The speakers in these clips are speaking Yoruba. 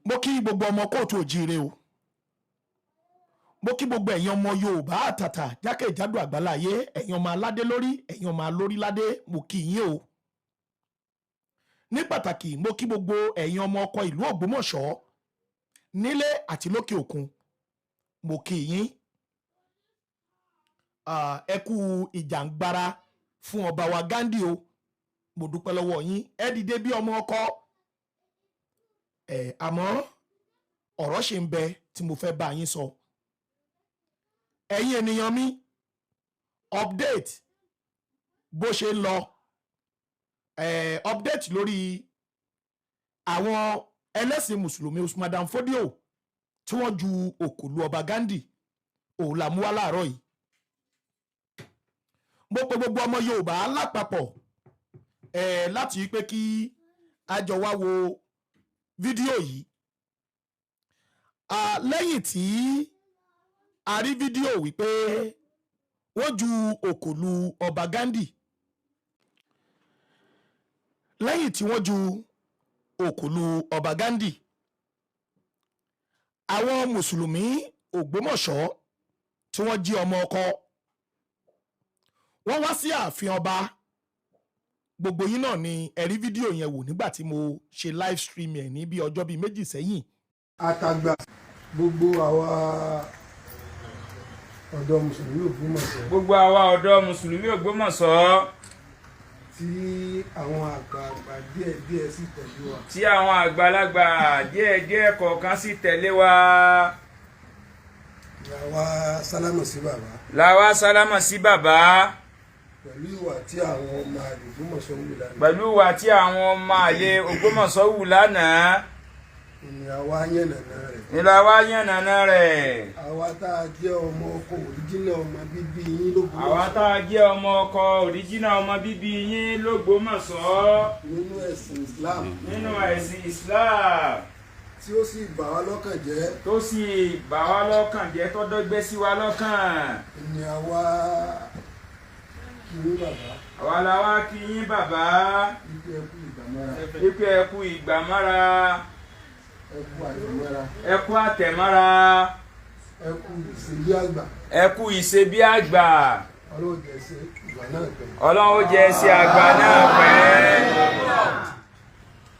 mo kí gbogbo ọmọ kóòtù òjíire o mo kí gbogbo ẹ̀yin ọmọ Yorùbá àtàtà jákèjádò àgbáláyé ẹ̀yin ọmọ aládé lórí ẹ̀yin ọmọ alórí ládé mo kí yín o ní pàtàkì mo kí gbogbo ẹ̀yin ọmọ ọkọ ìlú Ògbómọ̀ṣọ́ nílé àti lókè òkun mo kí yín ẹ kú ìjàngbara fún ọba wa Gandi o mo dúpẹ́ lọ́wọ́ yín ẹ dìde bí ọmọ ọkọ àmọ́ ọ̀rọ̀ ṣe ń bẹ tí mo fẹ́ bá yín sọ ẹ̀yin ènìyàn mi update bó ṣe ń lọ update lórí àwọn ẹlẹ́sìn mùsùlùmí Usman Fodio tí wọ́n ju òkú lu ọba Gandi òun là mú wá láàárọ̀ yìí mo pe gbogbo ọmọ Yorùbá lápapọ̀ láti pé kí a jọ wá wo fídíò yìí lẹ́yìn tí a rí fídíò wípé wọ́n ju òkú lu ọba Gandi lẹ́yìn tí wọ́n ju òkú lu ọba Gandi àwọn mùsùlùmí Ògbómọ̀ṣọ́ tí wọ́n jí ọmọ ọkọ wọ́n wá sí ààfin ọba gbogbo yín náà ni ẹ rí fídíò yẹn wò nígbà tí mo ṣe live stream ẹ̀ ní bí ọjọ́ bíi méjì sẹ́yìn. àtàgbà gbogbo àwa ọ̀dọ́ mùsùlùmí Ògbómọ̀ṣọ́. gbogbo àwa ọ̀dọ́ mùsùlùmí Ògbómọ̀ṣọ́. tí àwọn àgbààgbà díẹ̀díẹ̀ sì tẹ̀lé wa. tí àwọn àgbàlagbà díẹ̀díẹ̀ kọ̀ọ̀kan sì tẹ̀lé wa. làwa sálámà sí bàbá. làwa sálámà sí bàbá. pẹ̀lú ìwà tí àwọn ọmọ àlè Ògbómọ̀ṣọ́ wù lánàá. pẹ̀lú ìwà tí àwọn ọmọ àlè Ògbómọ̀ṣọ́ wù lánàá. ìyàwó yànnàná rẹ̀. ìlàwó yànnàná rẹ̀. àwa tá a jẹ́ ọmọ ọkọ òríjínà ọmọ bíbí yín l'Ógbómọ̀ṣọ́. àwa tá a jẹ́ ọmọ ọkọ òríjínà ọmọ bíbí yín l'Ógbómọ̀ṣọ́. nínú ẹ̀sìn Islam. nínú ẹ̀sìn Islam. tí ó sì bà wá lọ́kàn jẹ́. tó sì bà wá lọ́kàn jẹ́ tó dọ́gbẹ́ sí wa lọ́kàn. ìyàwó kí yín bàbá. àwa la wá kí yín bàbá. ipe ẹkú ìgbàmára. ipe ẹkú ìgbàmára. ẹkú àtẹ̀mára. ẹkú àtẹ̀mára. ẹkú ìṣebí àgbà. ẹkú ìṣebí àgbà. Ọlọ́run jẹ́ ṣe ìgbà náà pẹ́. Ọlọ́run jẹ́ ṣe àgbà náà pẹ́.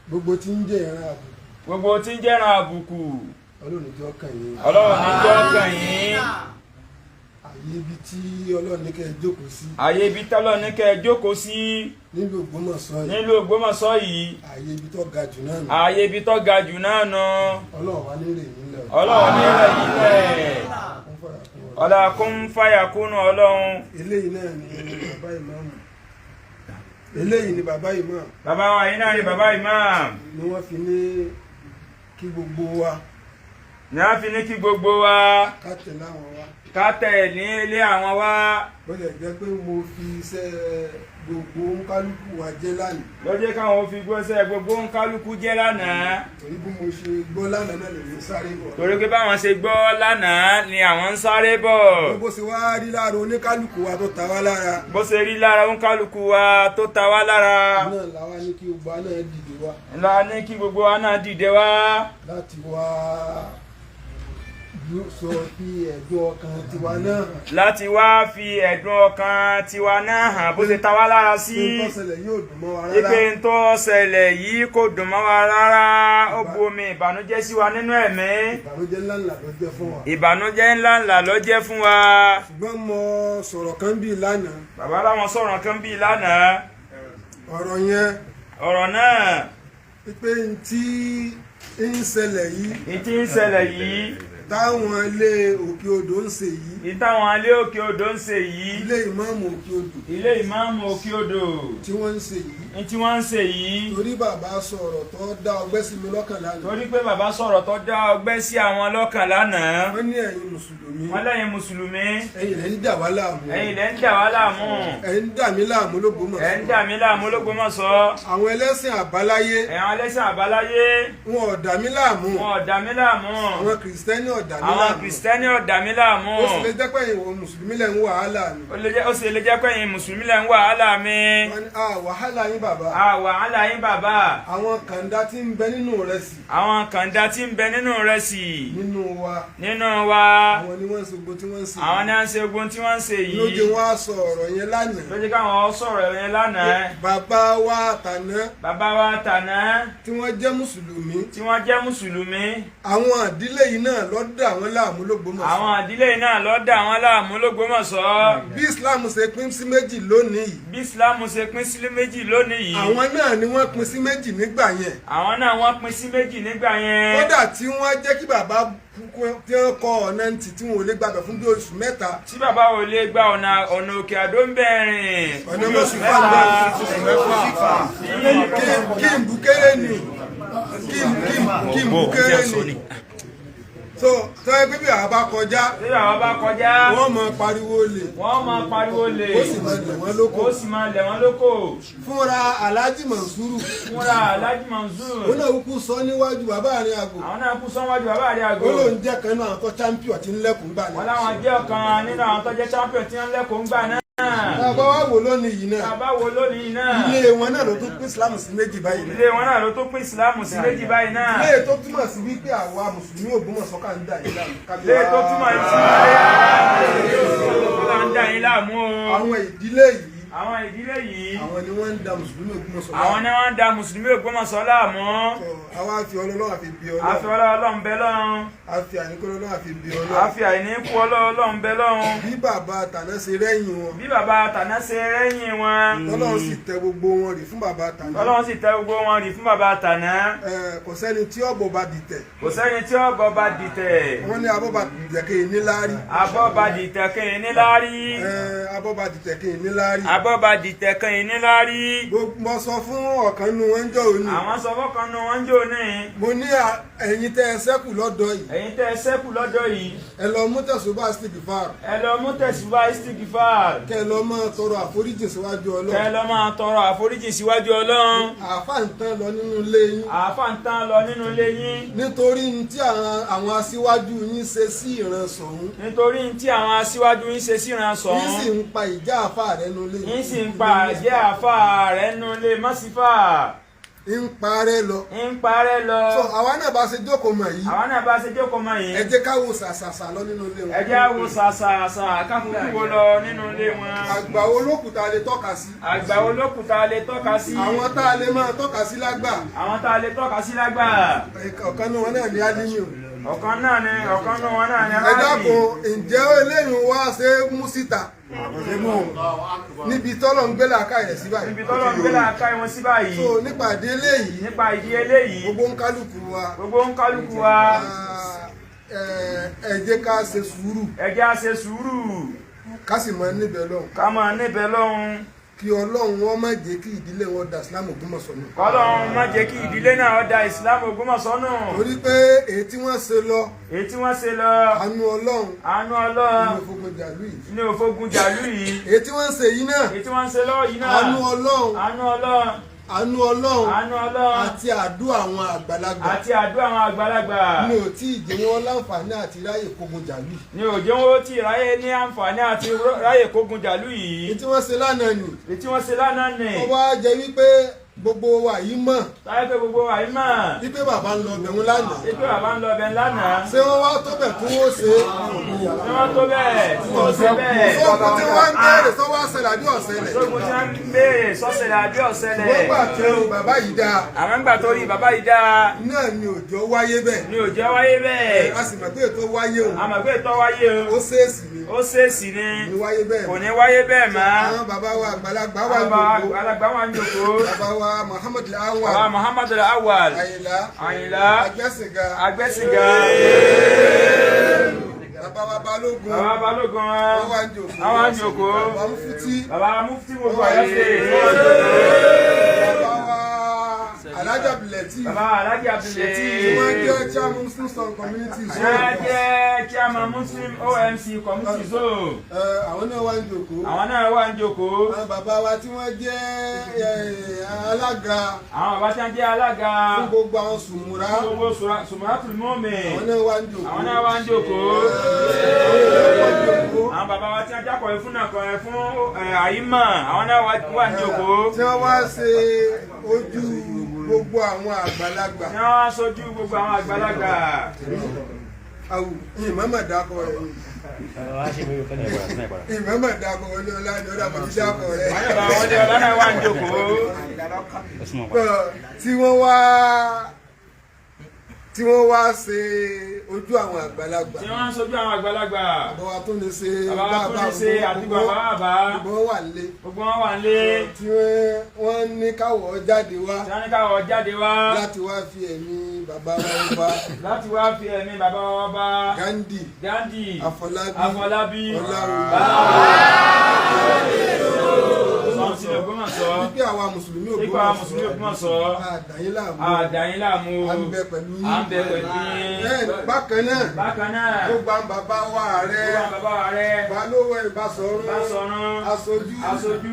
gbogbo tí ń jẹ́ ìran àbùkù. gbogbo tí ń jẹ́ ìran àbùkù. Ọlọ́run níjọ́ kàn yín. Ọlọ́run níjọ́ kàn yín. àyè ibi tí Ọlọ́run ní kẹ́ ẹ jókòó sí. àyè ibi tí Ọlọ́run ní kẹ́ ẹ jókòó sí. nílùú Ògbómọ̀ṣọ́ yìí. nílùú Ògbómọ̀ṣọ́ yìí. àyè ibi tó ga jù náà nù. àyè ibi tó ga jù náà nù. Ọlọ́run wá ní rè yín lẹ̀. Ọlọ́run ní rè yín lẹ̀. ọ̀la kún fàyà kúnnù Ọlọ́run. eléyìí náà ni bàbá ìmáàmù. eléyìí ni bàbá ìmáàmù. bàbá wa yìí náà ni bàbá ìmáàmù. ni wọ́n fi ní kí gbogbo wa. ni wọ́n fi ní kí gbogbo wa. ká tẹ̀lé àwọn wa. ká tẹ̀ ní ilé àwọn wá. bọ́lẹ̀ jẹ́ pé mo fi iṣẹ́ gbogbo nkálukú wa jẹ́ lánàá. lọ́jọ́ káwọn fi gbọ́sẹ̀ gbogbo nkálukú jẹ́ lánàá. torí bí mo ṣe gbọ́ lánàá náà lè ní sáré bọ̀. torí pé báwọn ṣe gbọ́ lánàá ni àwọn ń sáré bọ̀. bó ṣe wá rí lára oníkálukú wa tó ta wá lára. bó ṣe rí lára oníkálukú wa tó ta wá lára. náà làwa ní kí gbogbo wa náà dìde wá. la ní kí gbogbo wa náà dìde wá. láti wá sọ fi ẹ̀dùn ọkàn tiwa náà. láti wá fi ẹ̀dùn ọkàn tiwa náà hàn bó ṣe ta wá lára sí. ìpè ntọ́sẹ̀lẹ̀ yóò dùn mọ́ wa rárá. ìpè ntọ́sẹ̀lẹ̀ yìí kò dùn mọ́ wa rárá. ó bu omi ìbànújẹ́ sí wa nínú ẹ̀mí. ìbànújẹ́ ńláńlá ló jẹ́ fún wa. ìbànújẹ́ ńláńlá ló jẹ́ fún wa. ṣùgbọ́n mo sọ̀rọ̀ kan bí lánàá. bàbá láwọn sọ̀rọ̀ kan bí lánàá. ọ̀rọ̀ yẹn. ọ̀rọ̀ náà. ìpè ntí ń ṣẹlẹ̀ yìí. ntí ń ṣẹlẹ̀ yìí. táwọn ilé òkè odò ń ṣe yìí. ìtàwọn ilé òkè odò ń ṣe yìí. ilé ìmáàmù òkè odò. ilé ìmáàmù òkè odò. tí wọ́n ń ṣe yìí. tí wọ́n ń ṣe yìí. torí bàbá sọ̀rọ̀ tó dá ọgbẹ́ sí mi lọ́kàn lánàá. torí pé bàbá sọ̀rọ̀ tó dá ọgbẹ́ sí àwọn lọ́kàn lánàá. wọ́n ní ẹ̀yin mùsùlùmí. wọ́n lẹ́yìn mùsùlùmí. ẹ̀yin lẹ́ ń dà wá láàmú. ẹ̀yin lẹ́ ń dà wá láàmú. ẹ̀ ń dà mí láàmú l'Ógbómọ̀ṣọ́. ẹ̀ ń dà mí láàmú l'Ógbómọ̀ṣọ́. àwọn ẹlẹ́sìn àbáláyé. àwọn ẹlẹ́sìn àbáláyé. wọn ò dà mí láàmú. wọn ò dà mí láàmú. àwọn kìrìsìtẹ́nì ọ̀dà mi láàmú. àwọn kìrìsìtẹ́nì ọ̀dà mi láàmú. ó sì lè jẹ́ pé ẹ̀yin mùsùlùmí lẹ̀ ń wàhálà mi. ó sì lè jẹ́ pé ẹ̀yin mùsùlùmí lẹ̀ ń wàhálà mi. wọ́n ní wàhálà yín bàbá. wàhálà yín bàbá. àwọn kàńdá tí ń bẹ nínú ìrẹsì. àwọn kàńdá tí ń bẹ nínú ìrẹsì. nínú wa. àwọn ni wọ́n ń ṣe ogun tí wọ́n ń ṣe. àwọn ni wọ́n ń ṣe ogun tí wọ́n ń ṣe yìí. lójú wọn á sọ ọ̀rọ̀ yẹn lánàá. lójú káwọn sọ̀rọ̀ yẹn lánàá. bàbá wa tàná. tí wọ́n jẹ́ mùsùlùmí. àwọn ìdílé yìí náà ló dà wọ́n láàmú l'Ógbómọ̀ṣọ́. àwọn ìdílé yìí náà ló dà wọ́n láàmú l'Ógbómọ̀ṣọ́. bí Islam ṣe pín sí méjì lónìí. àwọn náà ni wọ́n pín sí méjì nígbà yẹn. kódà tí wọ́n jẹ́ kí bàbá tí wọ́n kọ ọ̀nà ntì tí wọ́n ò lè gbàgbẹ́ fún bí oṣù mẹ́ta. tí bàbá ò lè gba ọ̀nà Òkè Àdó ń bẹ̀rìn. ọ̀nà oṣù mẹ́fà. kí n bukere ni. so tọ́wọ́ pé bí àwọn bá kọjá. wọ́n máa pariwo lè. ó sì máa lẹ̀ wọ́n lóko. fúnra Alhaji Mansuru. ó náà kú sọ níwájú bàbá àrin àgò. ó lóun jẹ́ kan nínú àwọn tó champion tí ń lẹ́kùn gbà náà. wọ́n láwọn jẹ́ ọ̀kan nínú àwọn tó jẹ́ champion tí ń lẹ́kùn gbà náà. Bàbá wa wò lónìí yìí náà. Ilé wọn náà ló tún pín Ìsìlámù sí méjì báyìí náà. ilé tó túmọ̀ sí wípé àwa mùsùlùmí Ògbómọ̀ṣọ́ ká ń dà yín láàmú. ilé tó túmọ̀ sí wípé ká ń dà yín láàmú. àwọn ìdílé yìí. àwọn yìí. àwọn ni wọ́n ń da mùsùlùmí Ògbómọ̀ṣọ́ láàmú. àwa fi ọlọ́run àfi bí ọlọ́run. àfi ọlọ́run bẹ lọ́run. àfi àníkú ọlọ́run àfi bí ọlọ́run. àfi àníkú ọlọ́run bẹ lọ́run. bí bàbá tàná ṣe rẹ́yìn wọn. tọ́lọ́run sì tẹ gbogbo wọn rì fún bàbá tàná. kò sẹ́ni tí ọ̀bọ̀ bá dìtẹ̀. wọ́n ní abọ́ bá dìtẹ̀ kéyìn níláárí. abọ́ba dìtẹ̀ kan yìí níláárí. mo sọ fún ọ̀kan nu wọn jọ òní. àwọn sọ fún ọ̀kan nu wọn jọ òní. mo ní ẹ̀yin tẹ́ ẹ ṣẹ́kù lọ́dọ̀ yìí. ẹ lọ mú tẹ̀sùbá istigifar. kẹ́ ẹ lọ máa tọrọ àforíjì síwájú Ọlọ́run. àáfà ń tán lọ nínú ilé yín. nítorí tí àwọn aṣíwájú yín ṣe sí ìran sọ̀hún. yín sì ń pa ìjà àfà rẹ̀ nulẹ̀. ń sì ń pa àjẹ́ àfà rẹ̀ nulẹ̀ mọ́sífà. ń parẹ́ lọ. so àwa náà bá ṣe jókòó mọ̀ yìí. ẹ jẹ́ ká wo sàṣàṣà lọ nínú ilé wọn. kákúkú lọ nínú ilé wọn. àgbà wo lókùtà lè tọ́ka sí. àwọn tá a lè máa tọ́ka sí lágbà. ọ̀kan náà wọn náà ní alíyàn. ọ̀kan náà wọn náà ní ẹ dákun ǹjẹ́ eléyìí wá ṣe mú síta. níbi tọ́lọ̀ ń gbé làákàyè sí báyìí. so nípa ìdí eléyìí. gbogbo ń kálukú wa. ẹ jẹ́ ká ṣe sùúrù. ká sì máa níbẹ̀ lọ́hùn. kí Ọlọ́run wọn má jẹ́ kí ìdílé wọn da Islam Ògbómọ̀ṣọ́ nù. Ọlọ́run má jẹ́ kí ìdílé náà da Islam Ògbómọ̀ṣọ́ nù. torí pé èyí tí wọ́n ṣe lọ. àánú Ọlọ́run. ní òfogun jàlú yìí. èyí tí wọ́n ṣe yìí náà. àánú Ọlọ́run. àánú Ọlọ́run àti àdúrà àwọn àgbàlagbà. ní ò tí ì jẹ́ wọn láǹfààní àti ráyè kógun jàlú. ní ráyè kógun jàlú yìí. èyí tí wọ́n ṣe lánàá ni. wọ́n wá jẹ́ wípé gbogbo wa yìí mọ̀. wípé bàbá ń lọ bẹ̀rù lánàá. ṣé wọ́n wá tó bẹ̀ kí wọ́n ṣe. sóògùn tí wọ́n ń béèrè sọ́wọ́ ṣẹlẹ̀ àbí ọ̀ṣẹlẹ̀. wọ́n gbà tó bàbá yìí dáa. àwọn gbà tó rí bàbá yìí dáa. náà ni òjò wáyé bẹ́ẹ̀. a sì mọ̀ pé ètò wáyé o. ó ṣèèṣì ni. kò ní wáyé bẹ́ẹ̀ mọ́. àwọn bàbá wa àgbàlagbà wà ń jòkó. bàbá wa Muhammad Awal. Àyìnlá. Agbẹ́sìnga. Bàbá wa Balógun. Wọ́n wá ń jòkó. Bàbá Mufti gbogbo àyàfẹ́. Bàbá wa Alhaji Abdulati. Bàbá Alhaji Abdulati. Wọ́n jẹ́ chairman Muslim Son Community Zone. Wọ́n jẹ́ chairman Muslim OMC Community Zone. Àwọn náà wà ń jókòó. Àwọn náà wà ń jókòó. Àwọn bàbá wa tí wọ́n jẹ́ alága. Àwọn bàbá tí wọ́n jẹ́ alága. Fún gbogbo àwọn sùmùrà. Fún gbogbo sùmùrà tún mọ́ mi. Àwọn náà wà ń jókòó. Àwọn náà wà ń jókòó. Àwọn bàbá wa tí wọ́n jákọ̀ọ́ fún àyímọ̀. Àwọn náà wà ń jókòó. Tí wọ́n wá ṣe ojú gbogbo àwọn àgbàlagbà. Tí wọ́n wá sojú gbogbo àwọn àgbàlagbà. Ìmọ̀mọ̀ dákọ̀ rẹ̀. Ìmọ̀mọ̀ dákọ̀ wọlé ọlá ni ọ̀dà mọ̀ ní dákọ̀ rẹ̀. Wọlé ọlá náà wà ń jókòó. Tí wọ́n wá ṣe ojú àwọn àgbàlagbà. Tí wọ́n sojú àwọn àgbàlagbà. Bàbá wa tún lè ṣe bàbá àti bàbá. Gbogbo wọn wà nílé. Gbogbo wọn wà nílé. Tí wọ́n ní káwọ̀ jáde wá. Tí wọ́n ní káwọ̀ jáde wá. Láti wá fi ẹ̀mí bàbá wa ọba. Láti wá fi ẹ̀mí bàbá wa ọba. Gandi. Afọlábí. Sọ́ọ̀sì Ògbómọ̀ṣọ́. Wípé àwa Mùsùlùmí Ògbómọ̀ṣọ́. Àdáyín láàmú. À ń bẹ pẹ̀lú yín. À ń bẹ pẹ̀lú yín. Bákan náà. Gbogbo àwọn bàbá wa rẹ̀. Balówó Ìbásọ̀rún. Aṣojú.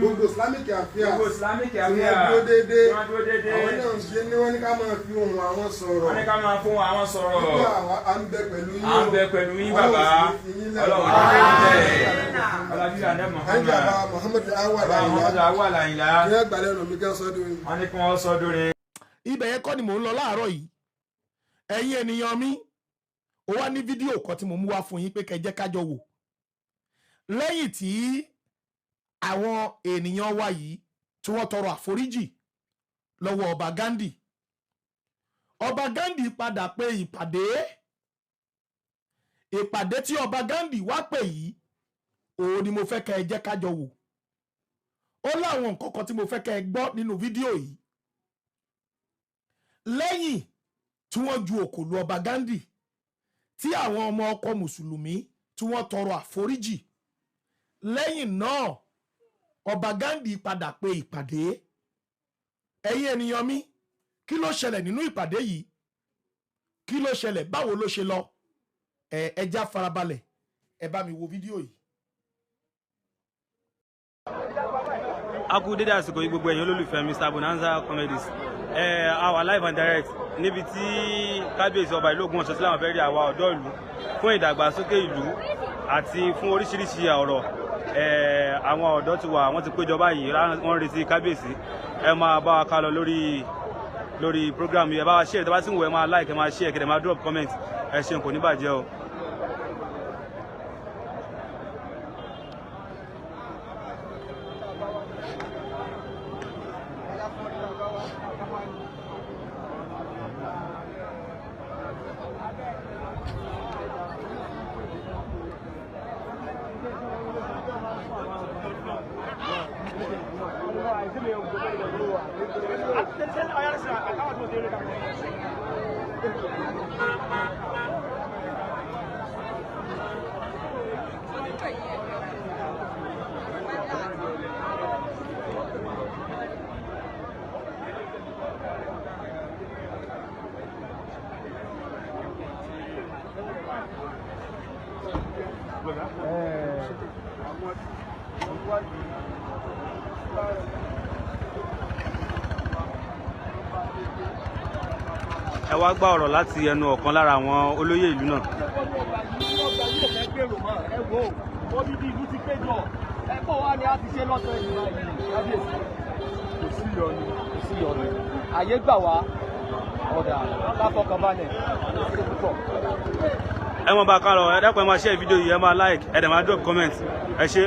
Gbogbo Islamic Affairs. Tí wọ́n dúró déédéé. Àwọn náà ṣe ní wọ́n ní ká máa fi ohùn àwọn sọ̀rọ̀. Wọ́n ní ká máa fún àwọn sọ̀rọ̀. Wípé à ń bẹ pẹ̀lú yín. À ń bẹ pẹ̀lú yín bàbá. Ọlọ́run ibẹ̀ yẹn kọ́ ni mò ń lọ láàárọ̀ yìí ẹ̀yin ènìyàn mi ó wá ní fídíò kan tí mo mú wá fún yín pé kẹjẹ́ kájọ wò lẹ́yìn tí àwọn ènìyàn wa yìí tí wọ́n tọrọ àforíjì lọ́wọ́ ọba Gandi padà pé ìpàdé tí ọba Gandi wá pè yìí òun ni mo fẹ́ kẹ́ ẹ jẹ́ kájọ wò ó láwọn nǹkan kan tí mo fẹ́ kẹ́ ẹ gbọ́ nínú fídíò yìí lẹ́yìn tí wọ́n ju òkò lu ọba Gandi tí àwọn ọmọ ọkọ mùsùlùmí tí wọ́n tọrọ àforíjì lẹ́yìn náà ọba Gandi padà pé ìpàdé ẹ̀yin ènìyàn mi kí ló ṣẹlẹ̀ nínú ìpàdé yìí kí ló ṣẹlẹ̀ báwo ló ṣe lọ ẹ já farabalẹ̀ ẹ bá mi wo fídíò yìí. A kú dédé àsìkò yìí gbogbo ẹ̀yin olólùfẹ́ Mr. Bonanza Comedies our live and direct níbi tí kábíyèsí ọba ìlú Ògbómọ̀ṣọ́ sí làwọn fẹ́ rí àwa ọ̀dọ́ ìlú fún ìdàgbàsókè ìlú àti fún oríṣiríṣi ọ̀rọ̀ àwọn ọ̀dọ́ ti wà wọ́n ti péjọ báyìí wọ́n retí kábíyèsí ẹ máa bá wa ká lọ lórí program yìí ẹ bá wa share ẹ bá sì ń wọ ẹ máa like ẹ máa share kẹ̀dẹ̀ máa drop comment ẹ ṣeun kò ní bàjẹ́ o. Ẹ wá gbọ́ ọ̀rọ̀ láti ẹnu ọ̀kan lára àwọn olóyè ìlú náà. Odidi ìlú ti péjọ ẹ̀kọ́ wa ni a ti ṣe lọ́sẹ̀ yìí kábíyèsí kò sí ìyọnu àyè gbà wá ọ̀dà láfọkànbalẹ̀ ṣe púpọ̀. Ẹ mọ̀ bá a kárọ̀ ẹ dákun ẹ máa share fídíò yìí ẹ máa like ẹ dẹ̀ máa drop comment ẹ ṣé.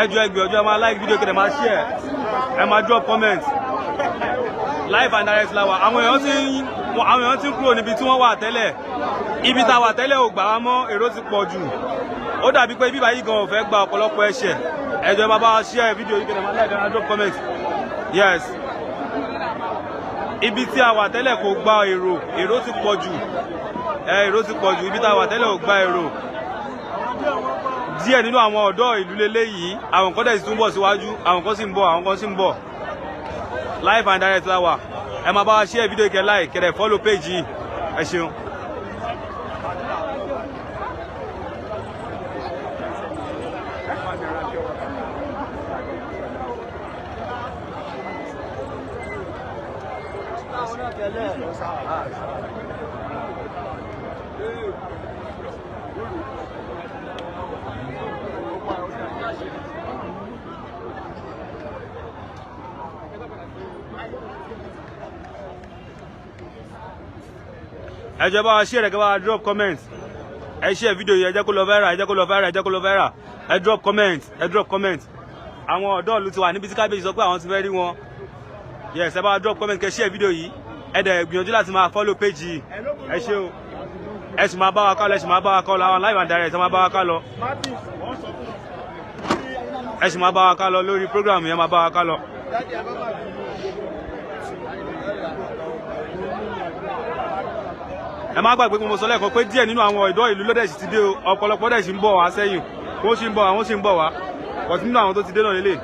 ẹ jọ̀ọ́ ẹ gbìyànjú ẹ máa like video kí ẹ máa share ẹ máa drop comment live and direct la wà àwọn èèyàn ti ń kúrò níbi tí wọ́n wà tẹ́lẹ̀ ibi tá a wà tẹ́lẹ̀ ò gbà wá mọ́ èrò ti pọ̀ jù ó dàbí pé bíbá yìí gan ò fẹ́ gba ọ̀pọ̀lọpọ̀ ẹ̀ṣẹ̀ ẹ jọ̀ọ́ ẹ máa bá wa share video yìí kí ẹ máa like ẹ máa drop comment yes ibi tí a wà tẹ́lẹ̀ kò gba èrò ti pọ̀ jù èrò ti pọ̀ jù ibi tá a wà tẹ́lẹ̀ ò gba èrò díẹ̀ nínú àwọn ọ̀dọ́ ìlú lélẹ́yìí àwọn kan dẹ̀ sì tún bọ̀ síwájú àwọn kan sì ń bọ̀ àwọn kan sì ń bọ̀ live and direct la wà ẹ máa bá wa share fídíò ìkẹ́ like kẹ̀rẹ̀ follow page yìí ẹ ṣeun. ẹ jẹ́ bá wa share rẹ̀ kẹ́ bá wa drop comment ẹ share fídíò yìí ẹ jẹ́ kó lọ viral ẹ jẹ́ kó lọ viral ẹ jẹ́ kó lọ viral ẹ drop comment àwọn ọ̀dọ́ ìlú ti wà níbi tí kábíyèsí sọ pé àwọn ti fẹ́ rí wọn yes ẹ bá wa drop comment kẹ́ share fídíò yìí ẹ dẹ̀ gbìyànjú láti máa follow page yìí ẹ ṣé o ẹ sì máa bá wa kálọ ẹ sì máa bá wa kálọ àwọn live and direct ẹ máa bá wa kálọ ẹ sì máa bá wa kálọ lórí program yẹn máa bá wa kálọ. ẹ má gbàgbé mo sọ lẹ́ẹ̀kan pé díẹ̀ nínú àwọn ọ̀dọ́ ìlú lọ́dẹ̀ sì ti dé o ọ̀pọ̀lọpọ̀ dẹ̀ sì ń bọ̀ wá sẹ́yìn wọ́n sì ń bọ̀ àwọn sì ń bọ̀ wá ọ̀tí nínú àwọn tó ti dé náà lélẹ̀.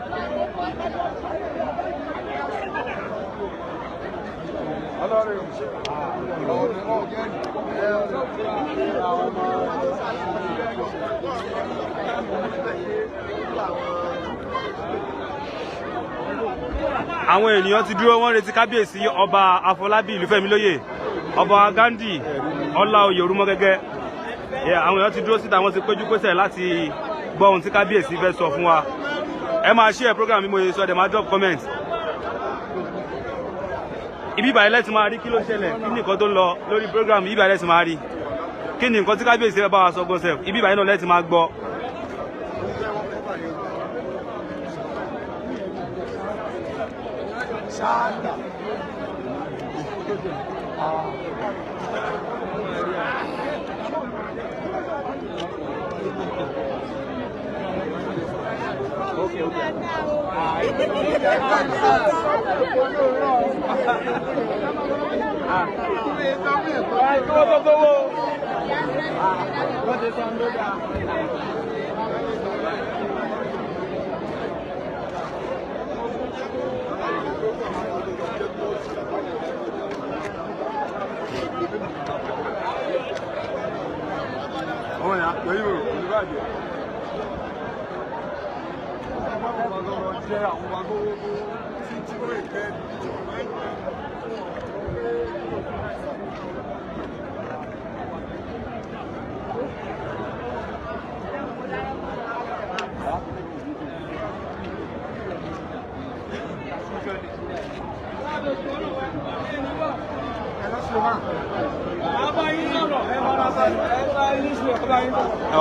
àwọn ènìyàn ti dúró wọ́n retí kábíyèsí ọba Afọlábí Ìlúfẹ́milóyè ọba Gandi Ọláoyè Orúmọgẹ́gẹ́ àwọn èèyàn ti dúró síta wọ́n ti péjú pésẹ̀ láti gbọ́ ohun tí kábíyèsí fẹ́ sọ fún wa ẹ máa share program bí mo ṣe sọ ẹ dẹ̀ máa drop comment ibi ìbàlẹ̀ lẹ́tì máa rí kí ló ṣẹlẹ̀ kí ni nǹkan tó ń lọ lórí program ibi ìbàlẹ̀ lẹ́tì máa rí kí ni nǹkan tí kábíyèsí fẹ́ bá wa sọ gọ́sẹ̀ ibi ìbàlẹ̀ náà lẹ́tì máa gbọ́.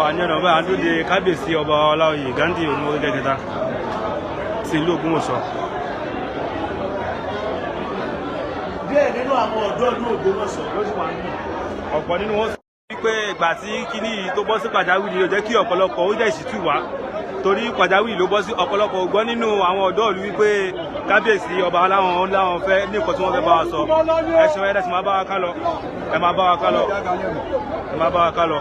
àníọ̀nà bá àdúdé kábíyèsí ọba Ọláoyè Gandi Orúmọgẹ́gẹ́ ti ìlú Ògbómọ̀ṣọ́. díẹ̀ nínú àwọn ọ̀dọ́ ìlú Ògbómọ̀ṣọ́ ló sì wà nínú. ọ̀pọ̀ nínú wọn sọ wípé ìgbà tí kíní yìí tó bọ́ sí pàjáwìrì ló jẹ́ kí ọ̀pọ̀lọpọ̀ ó jẹ́ ìṣítù wá torí pàjáwìrì ló bọ́ sí ọ̀pọ̀lọpọ̀ ògbọ́ nínú àwọn ọ̀dọ́ ìlú wípé kábíyèsí ọba láwọn fẹ́ ní nǹkan tí wọ́n fẹ́ bá wa sọ ẹ̀sùn ẹ̀dẹ̀ sì máa bá wa ká lọ ẹ máa bá wa ká lọ ẹ máa bá wa ká lọ.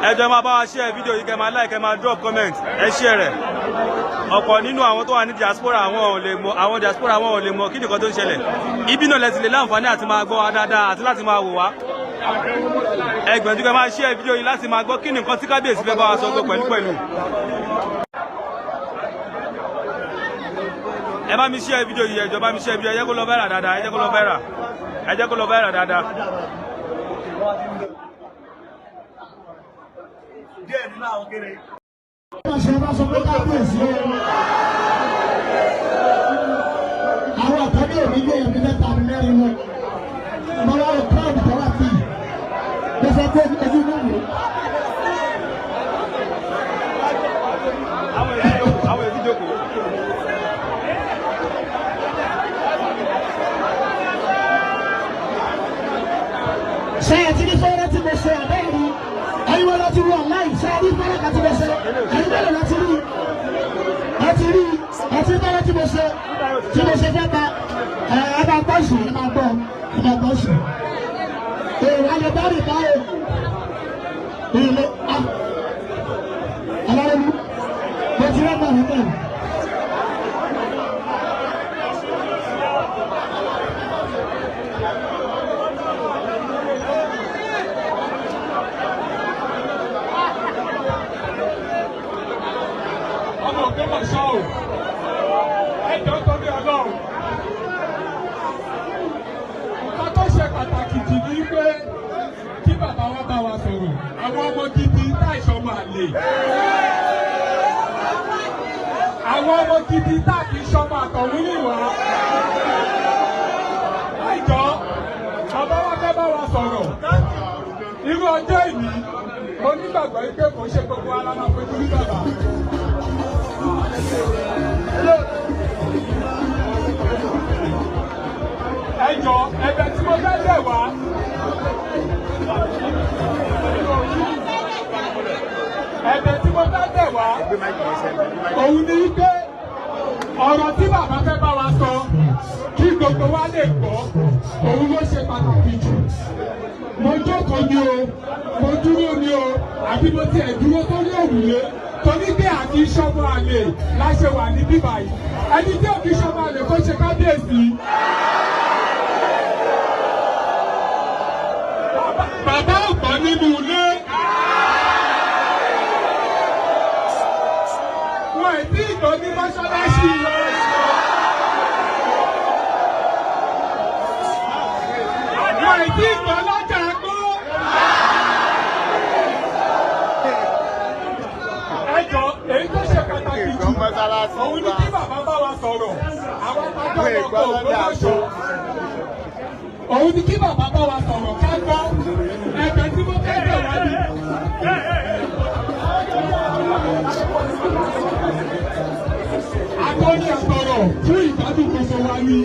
ẹ jọ̀ọ́ máa bá wa share fídíò yìí kẹ́ máa like kẹ́ máa drop comment ẹ share rẹ̀ ọ̀pọ̀ nínú àwọn tó wà ní diaspora àwọn diaspora wọn ò lè mọ kí nìkan tó ń ṣẹlẹ̀ ibi náà lẹ́sìn lè láǹfààní àti máa gbọ́ wa dáadáa àti láti máa wò wá ẹ gbìyànjú kẹ́ máa share fídíò yìí láti máa gbọ́ kí nìkan tí kábíyèsí fẹ́ bá wa sọ pẹ̀lú. ẹ bá mi share fídíò yìí ẹ jọ̀ọ́ bá mi share fídíò ẹ jẹ́ kó lọ viral dáadáa ẹ jẹ́ kó lọ viral dáadáa. díẹ̀ nínú àwọn kéré. àwọn àtàbí òní gbé ẹ̀mí mẹ́ta mẹ́rin wọn ọmọ wa ò crowd tó wà sí i lọ́sọ̀ tó ojú náà wò. àwọn èdè jókòó. ti rí online ṣe rí fẹ́rẹ́ kan tí mo ṣe ẹ̀yin mélòó láti rí ẹtí fẹ́rẹ́ tí mo ṣe fẹ́ ta ẹ bá gbọ́ sùn ẹ bá gbọ́ sùn èrò alẹ́ bá rí báyìí èlé alárẹ́lú mo ti rẹ́ bàrẹ́ bẹ́ẹ̀. Ogbomosho ẹjọ́ torí Ọlọ́run nǹkan tó ṣe pàtàkì jù ní pé kí bàbá wa bá wa sọ̀rọ̀ àwọn ọmọ gidi táìsọ̀ máa lè àwọn ọmọ gidi táàkì sọmọ àtọ̀hún níwá ẹjọ́ bàbá wa fẹ́ bá wa sọ̀rọ̀ irú ọjọ́ ìní mo nígbàgbọ́ pé kò ṣe gbogbo ara máa fojú rí bàbá. Ẹjọ́ ẹ̀bẹ̀ tí mo fẹ́ bẹ̀ wá òun ni wípé ọ̀rọ̀ tí bàbá fẹ́ bá wa sọ kí gbogbo wa lè gbọ́ òun ló ṣe pàtàkì jù. Mo jókòó ni o mo dúró ni o àbí mo tiẹ̀ dúró sórí òrùlé torí pé àkì sọmọ àlè láṣẹ wà ní bíbá yìí ẹni tí òkì sọmọ àlè kó ṣe kábíyèsí. Bàbá ọ̀pọ̀ nínú ilé. Wọ́n ẹ̀ tí ìtọ́ ní mọ́ṣáláṣí lọ. Wọ́n ẹ̀ tí ìtọ́ lọ́jà gbó. Ẹjọ́ èyí tó ṣe pàtàkì jù òun ni kí bàbá bá wa sọ̀rọ̀ àwọn àtàjọ́ ọkọ̀ Ògbómọ̀ṣọ́. Òun ni kí bàbá bá wa sọ̀rọ̀ ká gbọ́ ẹ̀bẹ̀ tí mo fẹ́ bẹ̀ wá ní. Akọ́ni àtọ̀rọ̀ fún ìgbádùn gbogbo wa ní.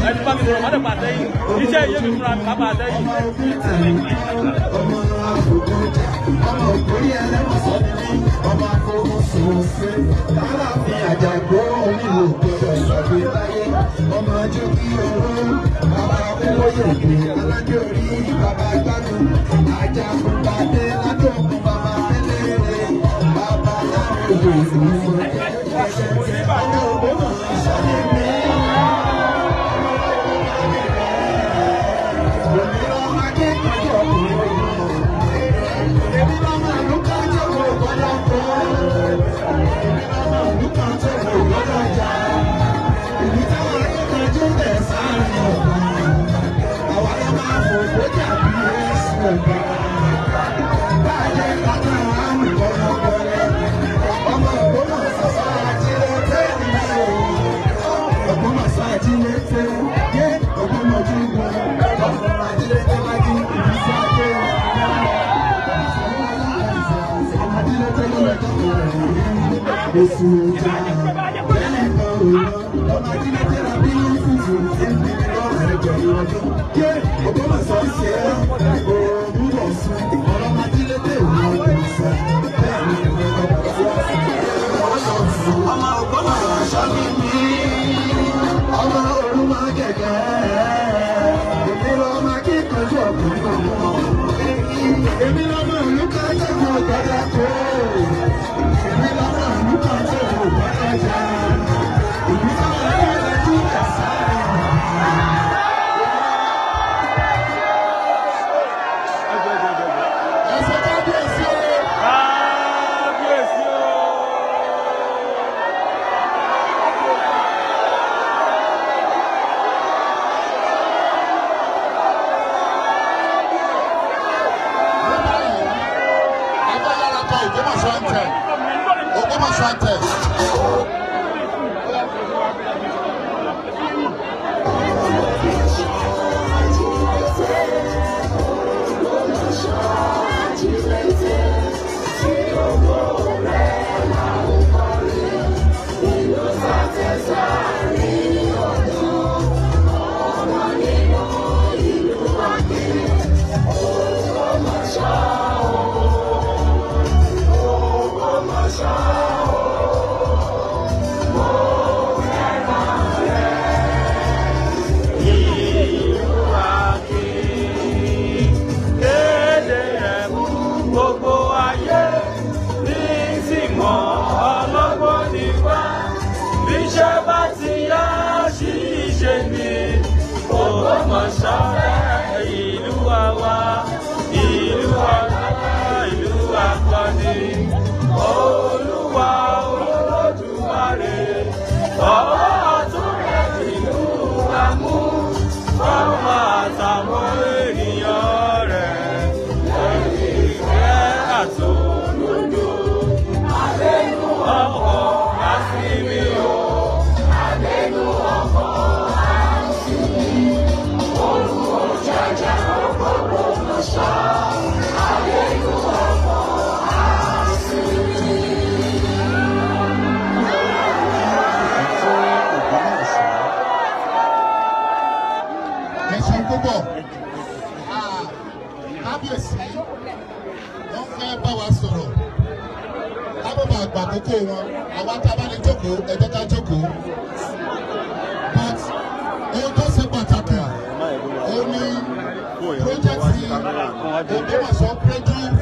Ẹ ẹni bá mi sọ̀rọ̀ má dẹ̀ pa àtẹ́yìn iṣẹ́ iye mi fúnra mi má pa àtẹ́yìn. ọmọ òkúrí ẹlẹ́wọ̀sán ni mí ọmọ akókó sòwòsè aláàfin àjàgbó onílù gbọdọ̀ ìgbàgbé láyé ọmọ ajé kí oró bàbá olóyè òkè alájọ orí bàbá gbádùn ajá fún bàdé látọ̀kùn bàbá fẹ́lẹ́rẹ́ bàbá láàrin òjò ìfòwò ọmọ ògbómọ̀ ìṣàlẹ̀ mi. Ogbomosho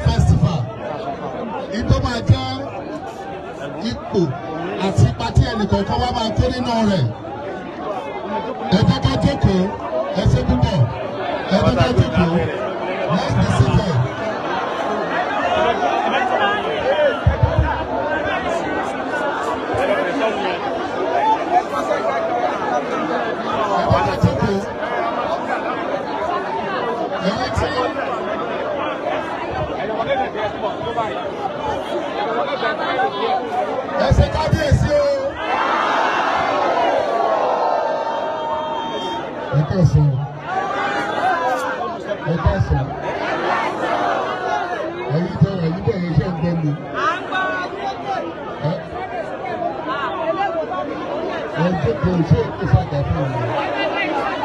Festival ìtọ́ máa jẹ́ ipò àti pátí ẹnìkọ̀ọ̀kan wá máa kó nínú rẹ̀. Ẹ jẹ́ ká jókòó, ẹ ṣe púpọ̀, ẹ jẹ́ ká jókòó, let's be seated. Ẹsẹ̀ kábíyèsí o. Ẹ káàsán. Ẹ káàsán. Ẹyin tẹ ẹyin bẹ̀ yẹn ṣe ń gbọ́ mi. Ẹ jókòó ṣé ìfàgà fún mi.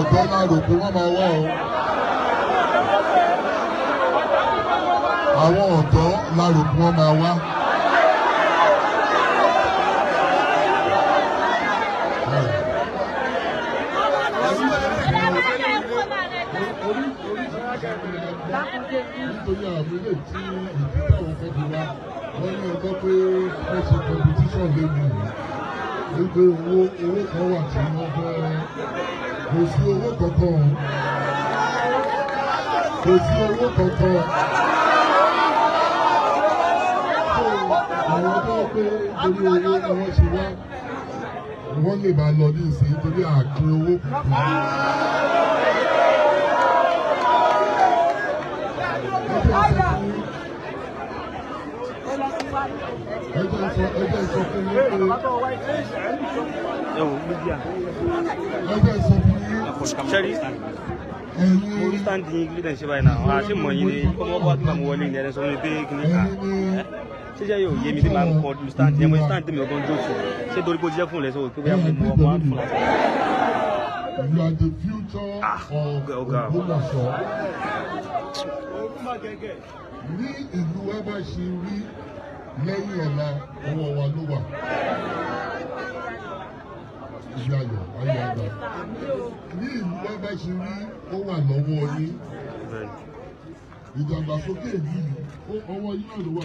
ọ̀dọ́ náà rò pé wọ́n máa wá o. Àwọn ọ̀dọ́ la rò pé wọ́n máa wá. Nítorí àwọn ilé tí ìdíjáwọ̀ fẹ́ fi wá, wọ́n ní ọjọ́ pé wọ́n ṣe competition lẹ́nu wípé owó kan wà tí wọ́n fẹ́, kò sí owó kankan, kò sí owó kankan. Àwọn tó pé torí owó ni wọ́n ṣe wá, wọ́n lè máa lọ ní ìsìn torí àpín owó kankan. Ẹjẹ́ sọ fún mi pé mo rí stand yín ilé tẹ̀ ń ṣe báyìí náà àti mọ̀ yín ni kọ́mọ́ wá kí màmú wọlé ní ẹ̀rẹ́ sọ fún mi pé kí ni ká ṣíṣe yóò yé mi tí màá ń kọ́ stand yẹn mo stand tèmi ọgbọ́n jókòó ṣé torí pé ó jẹ́ fún ilẹ̀ sọ́wọ́ pé bóyá mo mọ ọmọ àfún láti. You are the future of Ogbomosho. Ní ìlú wa bá ṣe rí lẹ́yìn ọ̀la ọwọ́ wa ló wà. Ìyá ayọ̀ ayé àgbà. Ní ìlú wa bá ṣe rí ó wà lọ́wọ́ yín. Ìdàgbàsókè yìí ọwọ́ yín náà ló wà.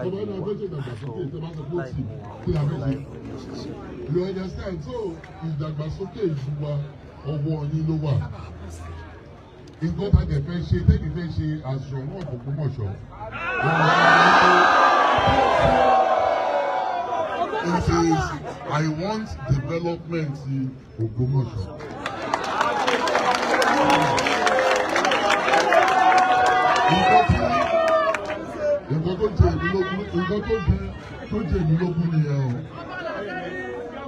Ọba ẹni ọgbẹ́ tó ìdàgbàsókè tó bá sọ pé ó sì kí la fẹ́ ṣe. You understand? So ìdàgbàsókè ìlú wa ọwọ́ yín ló wà. Nǹkan tá a dẹ̀ fẹ́ ṣe tẹ́bi fẹ́ ṣe àṣọwọ́ Ògbómọ̀ṣọ́. It is I want development in Ogbomosho. Nǹkan tó jẹ èmi lógún nìyẹn o.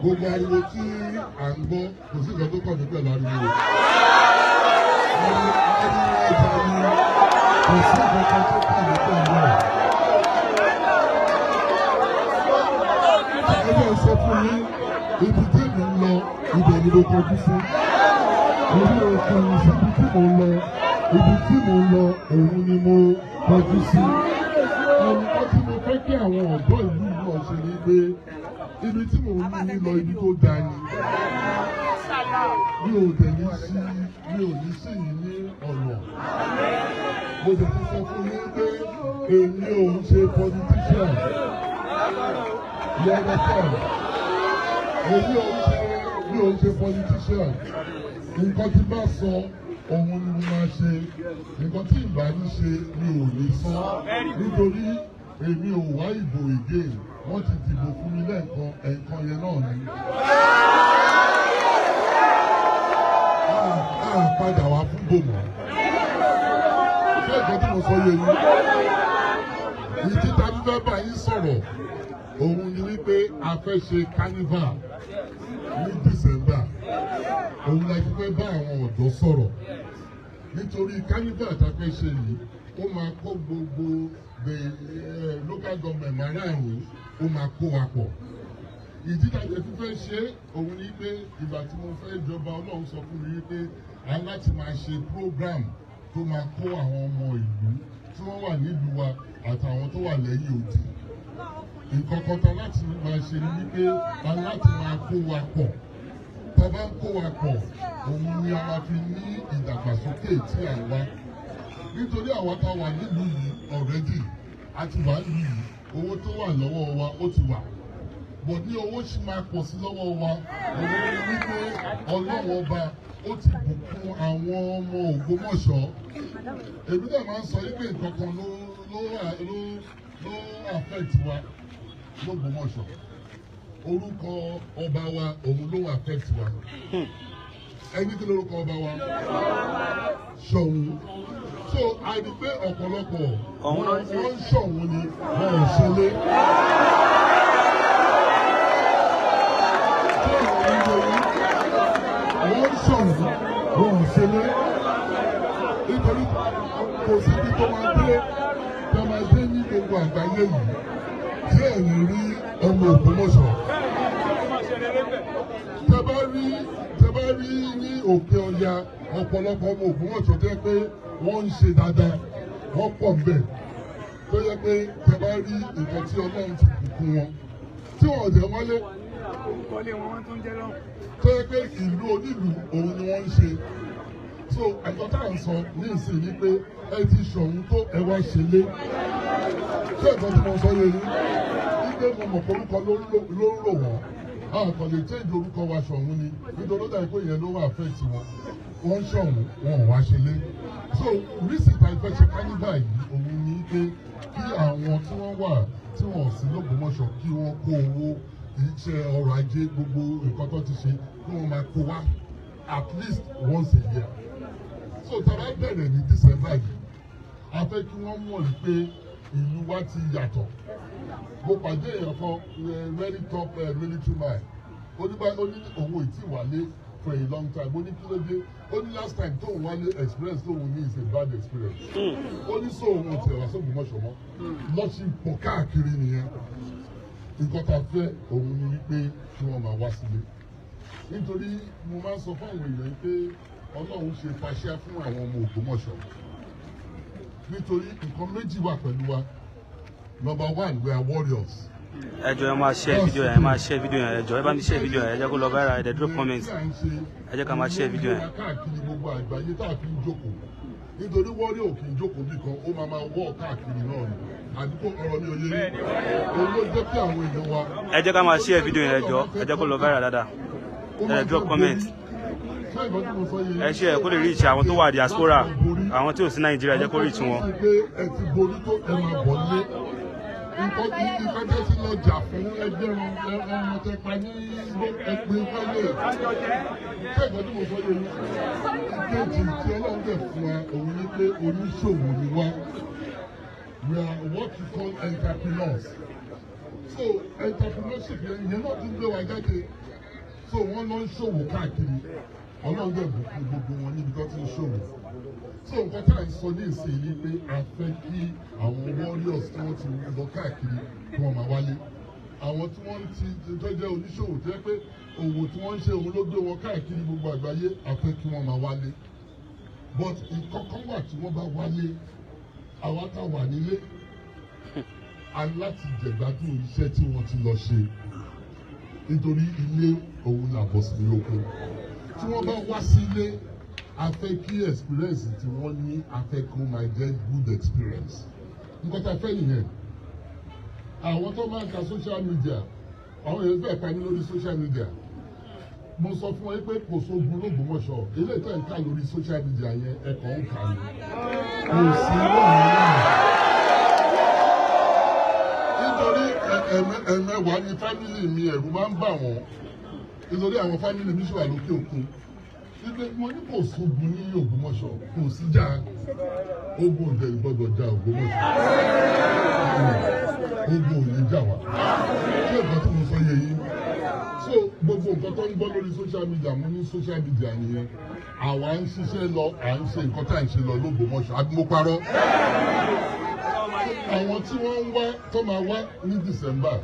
Gbogbo ariwo tí à ń gbọ́ kò sí nǹkan tó kàn mí pẹ̀lú ariwo. Kò sí nǹkan tó kàn mí pẹ̀lú ẹ̀. Ẹgbẹ́ sọ fún mi, ibi tí mi ń lọ, ibẹ̀ ni mo kọjú sí. Ibi òkun ibi tí mo ń lọ, ibi tí mo ń lọ, òun ni mo kọjú sí. Nǹkan tí mo fẹ́ kí àwọn ọ̀dọ́ ìlú náà ṣe ni pé ibi tí mo ń ní lọ ibi tó dáa ni. Mi ò ní sí yìí ní ọ̀nà. Mo sì ti sọ fún yín pé èmi ò ń ṣe politician. Yẹ́nà tán, èmi ò ń ṣe politician. Nǹkan tí bá sọ, òun ni mo máa ṣe. Nǹkan tí ìbá ní ṣe mi ò ní sọ. Nítorí èmi ò wá ìbò again. Wọ́n ti dìbò fún mi lẹ́ẹ̀kan, ẹ̀ẹ̀kan yẹn náà ni. Padà wá fún gbòmọ̀. Ṣé ìkan tí mo sọ yé yín? Ìdí tàbí fẹ́ bá yín sọ̀rọ̀. Òun ni wípé a fẹ́ ṣe carnival ní December. Òun la ti fẹ́ bá àwọn ọ̀dọ́ sọ̀rọ̀. Nítorí carnival tá a fẹ́ ṣe yìí, ó máa kó gbogbo the local government márààrún, ó máa kó wa pọ̀. Ìdí tàbí fífẹ́ ṣe òun ni pé ìgbà tí mo fẹ́ jọba Ọlọ́run sọ fún mi wípé a láti máa ṣe program tó máa kó àwọn ọmọ ìlú tí wọ́n wà nílùú wa àtàwọn tó wà lẹ́yìn odi. Nǹkan kan tá láti máa ṣe ni wípé a láti máa kó wa pọ̀. Tá a bá ń kó wa pọ̀, òun ni a máa fi ní ìdàgbàsókè tí à ń wá. Nítorí àwa tá a wà nílùú yìí already, a ti wà nílùú yìí, owó tó wà lọ́wọ́ wa ó ti wà. Bọ̀ ní owó ṣì máa pọ̀ sí lọ́wọ́ wa, òun ni wípé Ọlọ́run ọba ó ti bùkún àwọn ọmọ Ògbómọ̀ṣọ́. Èmi náà máa ń sọ wípé nǹkan kan ló affect wa l'Ógbómọ̀ṣọ́. Orúkọ ọba wa òun ló affect wa. Ẹni tí lórúkọ ọba wa Ṣọ̀ún. So àìdí pé ọ̀pọ̀lọpọ̀ wọ́n ń Ṣọ̀ún ni wọ́n ò ṣẹlẹ̀. Wọ́n ń Ṣọ̀ún wọ́n ò ṣẹlẹ̀. Nítorí kò síbi tó máa dé ní gbogbo àgbáyé yìí tí ẹ̀yìn rí ọmọ Ògbómọ̀ṣọ́. Tẹ́ bá rí rí ní òkè ọya ọ̀pọ̀lọpọ̀ ọmọ Ògbómọ̀ṣọ́ tó yẹ pé wọ́n ń ṣe dáadáa wọ́n pọ̀ bẹ́ẹ̀ tó yẹ pé tẹ bá rí nǹkan tí Ọlọ́run ti bùkún wọn tí wọ́n jẹ́ wọlé tó yẹ pé ìlú onílù òun ni wọ́n ń ṣe so ẹ̀kọ́ tá à ń sọ ní ìsìn ní pé ẹ ti ṣọ̀hún tó ẹ wá ṣe lé ṣé ẹ̀kọ́ tí mo sọ yẹ yín wípé mo mọ̀ orúkọ ló ń rò wọ́n àwọn kan lè change orúkọ wa ṣọ̀hún ni nítorí ó dàbí pé ìyẹn ló wà affect wọn wọ́n ṣọ̀hún wọn ò wá ṣe lé so recent àìfẹ́ kánífà yìí òun ni pé kí àwọn tí wọ́n wà tí wọ́n sì l'Ógbómọ̀ṣọ́ kí wọ́n kó owó iṣẹ́ ọrọ̀ ajé gbogbo nǹkan tó ti ṣe kí wọ́n máa kó wá at least once a year so tàbá bẹ̀rẹ̀ ní December yìí a fẹ́ kí wọ́n mọ̀ pé ìlú wa ti yàtọ̀ mo pàdé èèyàn kan very top military man ó ní òun ò tí wálé for a long time ó ní kí ló dé ó ní last time tóun wálé experience tóun ní is a bad experience ó ní sọ òun ò tẹ̀ wá s'Ógbómọ̀ṣọ́ mọ́ lọ́sí pọ̀ káàkiri nìyẹn nǹkan tá a fẹ́ òun ni wípé kí wọ́n máa wá sílé nítorí mo máa ń sọ fún àwọn èèyàn pé Ọlọ́run ṣe fàṣẹ fún àwọn ọmọ Ògbómọ̀ṣọ́ nítorí nǹkan méjì wà pẹ̀lú wa number one we are warriors. ẹ jọ̀ọ́ ẹ máa share fídíò yẹn ẹ máa share fídíò yẹn ẹ jọ̀ọ́ ẹ bá mi share fídíò yẹn ẹ jẹ́ kó lọ viral ẹ dẹ̀ drop comment ẹ jẹ́ ká máa share fídíò yẹn. káàkiri gbogbo àgbáyé tá a fi ń jókòó nítorí warrior kì í jókòó bí kan ó máa wọ́ káàkiri náà ni àdúgbò ọ̀rọ̀ ní oyè yìí òun ló jẹ́ kí àwọn èèyàn wa. ẹ jẹ́ ká máa share fídíò yẹn ẹ jọ̀ọ́ ẹ jẹ́ kó lọ viral dáadáa ẹ dẹ̀ drop comment ẹ ṣe ẹ kó lè reach àwọn tó wà diaspora àwọn tí ò sí Nàìjíríà jẹ́ kó reach wọn. ẹ ti borí tó ẹ máa bọ̀ lé nǹkan tí ìfẹ́jẹ́ sí lọ jà fún ẹgbẹ́ ọmọ tẹpa ní ẹgbẹ́ fẹ́lẹ̀ ṣé ìgbà tí mo sọ yẹn ìkejì tí Ọlọ́run dẹ̀ fún wa òun ni pé oníṣòwò ni wá we are what we call entrepreneurs so entrepreneurship yẹn náà tún gbé wa jáde so wọ́n lọ ń ṣòwò káàkiri Ọlọ́run dẹ̀ bùkún gbogbo wọn níbi tó ti ń ṣòwò so nǹkan tá à ń sọ ní ìsìn yìí pé a fẹ́ kí àwọn warriors tí wọ́n ti lọ káàkiri kí wọ́n máa wálé àwọn tí wọ́n ti tó jẹ́ oníṣòwò tó yẹ pé òwò tí wọ́n ń ṣe òun ló gbé wọn káàkiri gbogbo àgbáyé a fẹ́ kí wọ́n máa wálé but ìkọ̀kan wà tí wọ́n bá wálé àwa tá wà nílé a láti jẹ̀gbádùn iṣẹ́ tí wọ́n ti lọ ṣe nítorí ilé òun làbọ̀ sí oko tí wọ́n bá wá sílé a fẹ́ kí experience tí wọ́n ní a fẹ́ kó máa jẹ́ good experience nǹkan tá a fẹ́ nìyẹn àwọn tó máa ń ka social media àwọn èèyàn fẹ́ pa mí lórí social media mo sọ fún wọn pé kò sógun l'Ógbómọ̀ṣọ́ ilé ìtọ́ ìka lórí social media yẹn ẹ̀kọ́ ń kà ní kò sí lóhùn náà nítorí ẹ̀mẹ́wàá ni fámìlì mi ẹ̀rù máa ń bà wọ́n nítorí àwọn fámìlì mi ṣì wà lókè òkun wípé mo ní kò sógun ní Ògbómọ̀ṣọ́ kò sí jà ogun òde ìgbọ́dọ̀ jà Ògbómọ̀ṣọ́ ogun ò ní jà wá ṣé nǹkan tí mo sọ yẹ yín so gbogbo nǹkan tó ń gbọ́ lórí social media mo ní social media nìyẹn àwa ń ṣiṣẹ́ lọ à ń ṣe nǹkan tá à ń ṣe lọ l'Ógbómọ̀ṣọ́ àbí mo parọ́ àwọn tí wọ́n ń wá tó máa wá ní December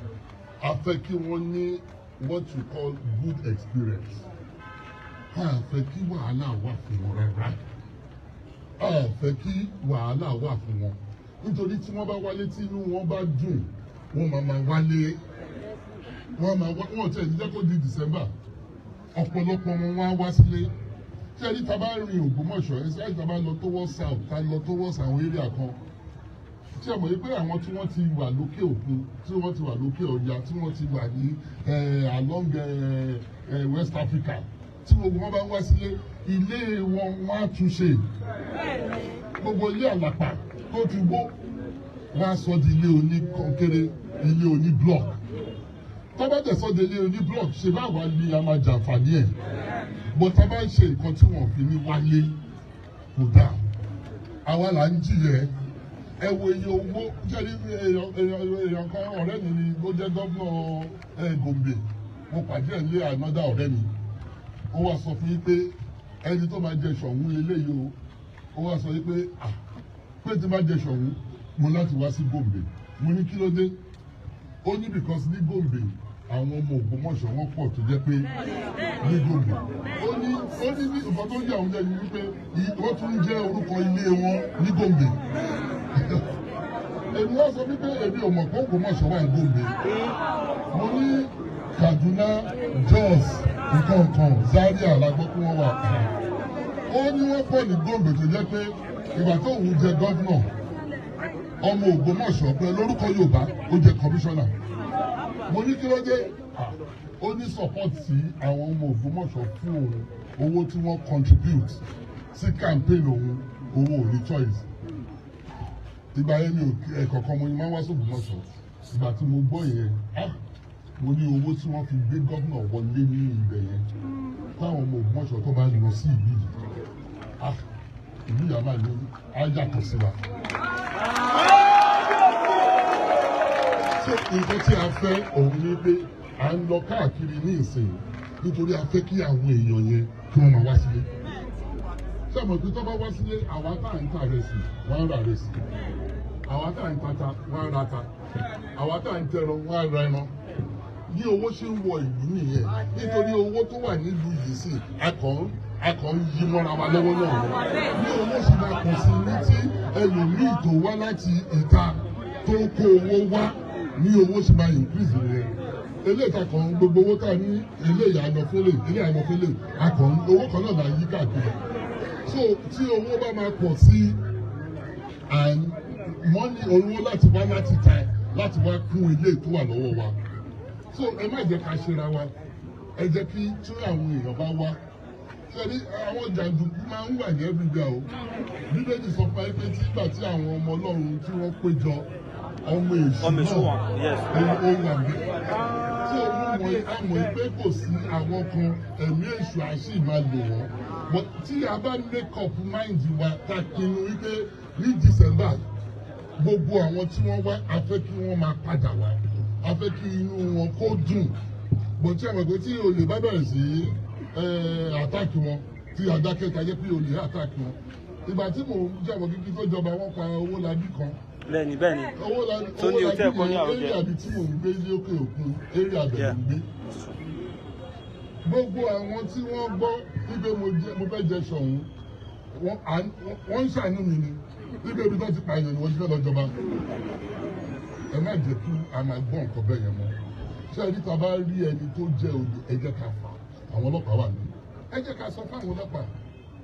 a fẹ́ kí wọ́n ní what you call good experience. A fẹ́ kí wàhálà wà fún wọn rárá a fẹ́ kí wàhálà wà fún wọn nítorí tí wọ́n bá wálé tí inú wọn bá dùn wọ́n máa wálé wọ́n tẹ̀ ní jẹ́ kó di December ọ̀pọ̀lọpọ̀ wọn wá wá sílé tí ẹni tá a bá rin Ògbómọ̀ṣọ́ ẹ sí àìsàn bá lọ towards south ká lọ towards àwọn area kan tí ẹ mọ̀ pé àwọn tí wọ́n ti wà lókè òkun tí wọ́n ti wà lókè ọjà tí wọ́n ti wà ní along West Africa tí gbogbo wọn bá wá sílé ilé wọn á tún ṣe gbogbo ilé àlàpà tó ti wó wọn á sọ di ilé oní kọnkéré ilé oní block tó bá tẹ̀ sọ di ilé oní block ṣe bá wà ní a máa jàǹfààní ẹ̀ bó tá bá ń ṣe nǹkan tí wọ́n fi ní wálé kò dáa àwa là ń jìyẹ ẹ wo iye owó jẹ́rí èèyàn kan ọ̀rẹ́ mi ni ó jẹ́ gómìnà Gombe mo pàdé ẹ̀ lé ànádà ọ̀rẹ́ mi ó wá sọ fún yín pé ẹni tó máa jẹ Ṣọ̀ún eléyìí o ó wá sọ yín pé pé tí bá jẹ Ṣọ̀ún mo láti wá sí Gombe mo ní kí ló dé ó ní because ní Gombe àwọn ọmọ Ògbómọ̀ṣọ́ wọn pọ̀ tó jẹ́ pé ní gbogbo ó ní ní nǹkan tó yà wọ́n lẹ́nu wípé wọ́n tún jẹ́ orúkọ ilé wọn ní Gombe èmi wọ́n sọ wípé èmi ò mọ̀ pé Ògbómọ̀ṣọ́ wà ní Gombe mo ní Kaduna, Jos, nǹkan Zaria la gbọ́ pé wọ́n wà ó ní wọ́n pọ̀ ní Gombe tó jẹ́ pé ìgbà tó òun jẹ gọ́vnà ọmọ Ògbómọ̀ṣọ́ pé lórúkọ Yorùbá ó jẹ kọmíṣánná mo ní kí ló dé ó ní support sí àwọn ọmọ Ògbómọ̀ṣọ́ fún òun owó tí wọ́n contribute sí campaign òun owó ò ní choice ìgbà yẹn mi ò ẹ̀kọ̀ọ̀kan mo ní máa ń wá sí Ògbómọ̀ṣọ́ ìgbà tí mo gbọ́ yẹn mo ní owó tí wọ́n fi gbé gọ́vnà wọlé ní ibẹ̀ yẹn táwọn ọmọ Ògbómọ̀ṣọ́ tó bá lọ sí ìlú yìí ìlú yàrá máa ní ájàtọ̀ sí wa. ṣé nǹkan tí a fẹ́ òun ni pé à ń lọ káàkiri ní ìsìn nítorí a fẹ́ kí àwọn èèyàn yẹn kí wọ́n máa wá sílé. ṣé àmọ̀ pé tó bá wá sílé àwa tá à ń ta rẹ̀ sí wọ́n á ra rẹ̀ sí àwa tá à ń tata wọ́n á ra ta àwa tá à ń tẹran wọ́n á ra ẹran bí owó ṣe ń wọ ìlú nìyẹn nítorí owó tó wà nílùú yìí sí akọ̀ ń yí mọ́ra wa lọ́wọ́ náà ní owó sì máa pọ̀ sí ní tí ẹlòmíì tó wá láti ìta tó kó owó wá ní owó sì máa increase rẹ̀ eléyìí kan gbogbo owó tá a ní eléyìí ànàfẹ́lẹ̀ eléyìí ànàfẹ́lẹ̀ akọ̀ owó kan náà là ń yí káàkiri so tí owó bá máa pọ̀ sí mọ́nì owó láti wá láti ta láti wá kún ilé tó wà lọ́wọ́ wa so ẹ má jẹ́ ká ṣera wa ẹ jẹ́ kí tí àwọn èèyàn bá wá sẹ́ni àwọn jàǹdùkú máa ń wà ní ẹ̀bùdà o bíbélì sọ fún ẹ pé nígbà tí àwọn ọmọ Ọlọ́run tí wọ́n péjọ ọmọ èṣù náà ó wà ní. tí o mọ̀ pé kò sí àwọn kan ẹ̀mí èṣù àṣì máa lò wọ́n tí a bá make up mind wa ta pinnu wípé ní December gbogbo àwọn tí wọ́n wá a fẹ́ kí wọ́n máa padà wá a fẹ́ kí inú wọn kó dùn bó tí a mọ̀ pé tí olè bá bẹ̀rẹ̀ sí àtàkì wọn tí adákẹ́ta jẹ́ pé olè àtàkì wọn ìgbà tí mò ń jẹ́wọ́ kíkí tó jọba wọ́n pa owó labí kan bẹ́ẹ̀ni owó labí eré àbí tí mò ń gbé ní òkè òkun eré àbẹ̀ ń gbé gbogbo àwọn tí wọ́n gbọ́ wípé mo fẹ́ jẹ Ṣọ̀ún wọ́n ń ṣàánú mi ni wípé ibi tó ti pààyàn ni wọ́n ti fẹ́ lọ jọba ẹ má jẹ́ kí a máa gbọ́ nǹkan bẹ́ẹ̀ yẹn mọ́ ṣé ẹni tá a bá rí ẹni tó jẹ́ olè ẹ jẹ́ ká fà àwọn ọlọ́pàá wà ní ẹ jẹ́ ká sọ fún àwọn ọlọ́pàá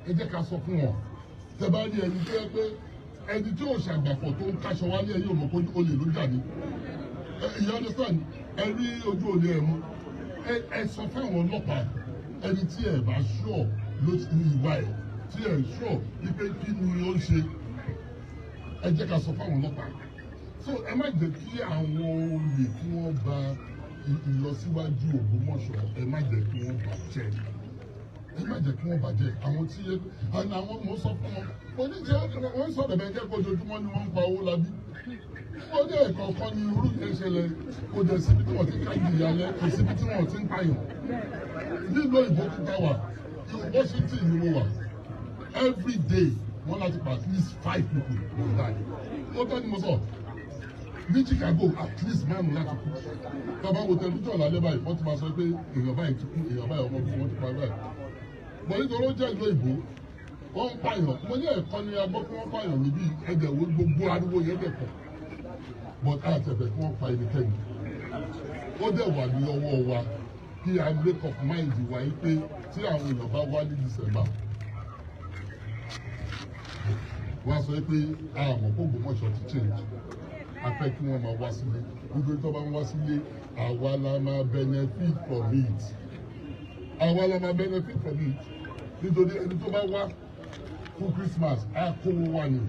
ẹ jẹ́ ká sọ fún wọn tẹ́ bá rí ẹni tó yẹ pé ẹni tí ò ṣàgbàfọ̀ tó ń kaṣọ wálé ẹ yóò mọ̀ pé olè ló jà ní ìyá understand ẹ rí ojú olè ẹ mú ẹ sọ fún àwọn ọlọ́pàá ẹni tí ẹ bá ṣọ́ ló ti ní ìwà ẹ tí ẹ ṣọ́ wípé kí ni ó ń ṣe ẹ jẹ́ ká sọ fún àwọn ọlọ́pàá so ẹ má jẹ́ kí àwọn olè kí wọ́n bà ìlọsíwájú Ògbómọ̀ṣọ́ ẹ má jẹ́ kí wọ́n bàjẹ́ ẹ má jẹ́ kí wọ́n bàjẹ́ àwọn tí àwọn mò ń sọ fún wọn oníṣẹ́ wọ́n sọ̀rọ̀ bẹ́ẹ̀ jẹ́ ojoojúmọ́ ni wọ́n ń pa owó labí ó dé ẹ̀kọ̀ọ̀kan ní irú yẹn ṣẹlẹ̀ kò dẹ̀ síbi tí wọ́n ti ká ìyá lẹ kò síbi tí wọ́n ti ń pààyàn nílò ìbókúta wà Washington ni mo wà every day wọ́n láti pa at least 5 people will die ó tọ́ ni mo sọ ní Chicago at least márùn láti kú tọ́ba wo tẹlifíṣàn lálẹ́ báyìí wọ́n ti máa sọ pé èèyàn báyìí ti kú èèyàn báyìí ọmọ fún wọn ti pa báyìí bọ̀ nítorí ó jẹ́ ìlú ìbò wọ́n ń pààyàn mo ní ẹ̀kọ́ ni agbọ́ pé wọ́n pààyàn níbí ẹ̀jẹ̀ wo gbogbo ariwo yẹn dẹ̀ pọ̀ but a tẹ̀fẹ̀ kí wọ́n pa ẹnikẹ́ni ó dẹ̀ wà ní ọwọ́ wa kí a make up mind wa yìí pé tí àwọn èèyàn bá wá ní December wọ́n á sọ pé àmọ́ Ògbómọ̀ṣọ́ ti change a fẹ́ kí wọ́n máa wá sílé nítorí tó bá ń wá sílé àwa la máa benefit from it àwa la máa benefit from it nítorí ẹni tó bá wá fún Christmas á kówó wá ní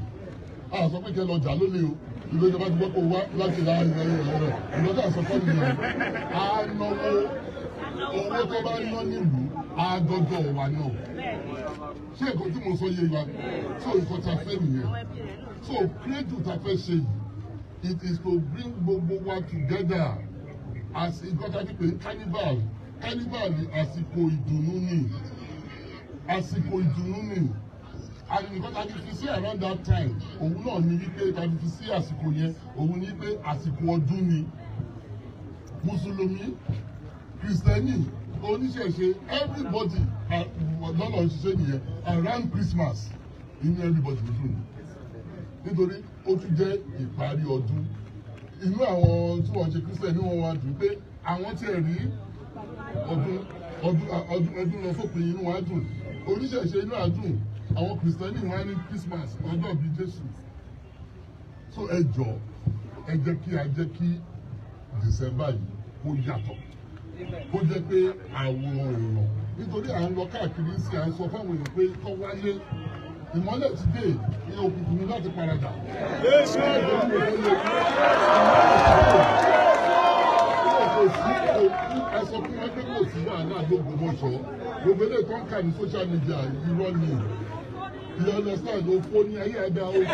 a sọ pé kẹ́ lọ jà lólè o ìlú ìjọba ti gbọ́ pé wá láti ra ìrọ̀lẹ́ ìlọ́jà àsọkọ́ nìyẹn á náwó owó tó bá ná nílùú á dọ́jọ́ wa náà ṣé nǹkan tí mo sọ yé wa so nǹkan tá a fẹ́ nìyẹn so creative tá a fẹ́ ṣe yìí it is to bring gbogbo wa together as nǹkan tá a ti pè ní carnival ni àsìkò ìdùnnú ni and nǹkan tá a ti fi sí around that time òun náà ni wípé tá a ti fi sí àsìkò yẹn òun ni wípé àsìkò ọdún ni mùsùlùmí Kristẹni, oníṣẹ̀ṣe, everybody lọ́nà òṣìṣẹ́ nìyẹn around Christmas inú everybody dùn nítorí ó tún jẹ́ ìparí ọdún. Inú àwọn tí wọ́n ṣe Kristẹni wọn wá dùn pé àwọn tí ẹ̀ rí ọdún lọ sópin inú wa dùn, oníṣẹ̀ṣe inú àdùn, àwọn Kristẹni wọn á ní Christmas ọjọ́ bíi Jésù. So ẹ jọ ẹ jẹ́ kí December yìí kó yàtọ̀, kó jẹ́ pé àwọn èèyàn nítorí à ń lọ káàkiri sí à ń sọ fáwọn èèyàn pé kọ́ wáyé ìmọ́lẹ̀ ti dé ní òkùnkùn ní láti paradà. Ẹ sọ fún wọn pé kò sí wàhálà l'Ógbómọ̀ṣọ́, gbogbo ilé tó ń kà ní social media irọ́ ni. You understand? Òfò ní ayé ẹ̀dá òfò ní.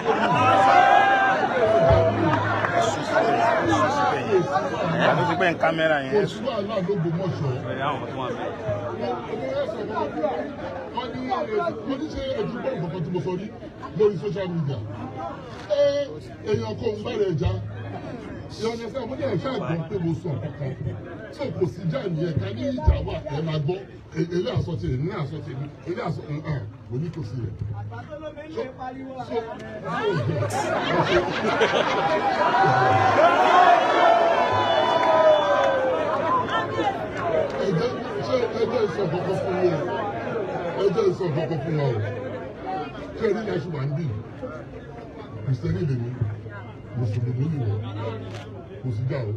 Àti ti pé ń kámẹ́rà yẹn. Kò sí wàhálà l'Ógbómọ̀ṣọ́. Wọ́n ní ṣe ẹ̀dùn bọ́ọ̀lù kankan tí mo sọ rí lórí social media. Èèyàn kò ń bẹ̀rẹ̀ ẹja. Ìyọ̀nà sẹ́yìn mo ní ẹ̀ṣẹ́ àgbọ̀n pé mo sọ kankan. Ṣé kò sí ìjà nìyẹn ká ní ìjà wà ẹ máa gbọ́. Èlé àsọtì èmi ní àsọtì èmi èlé àsọtì mo ní kò sí rẹ̀. Ẹjẹ́ ìsọ̀ kankan fún wọn o, ẹjẹ́ ìsọ̀ kankan fún wọn o. Ṣé ẹni láti wà ń bì? Kìrìsìtẹ́nì lèmi, Mùsùlùmí nìwọ, kò sí jà o.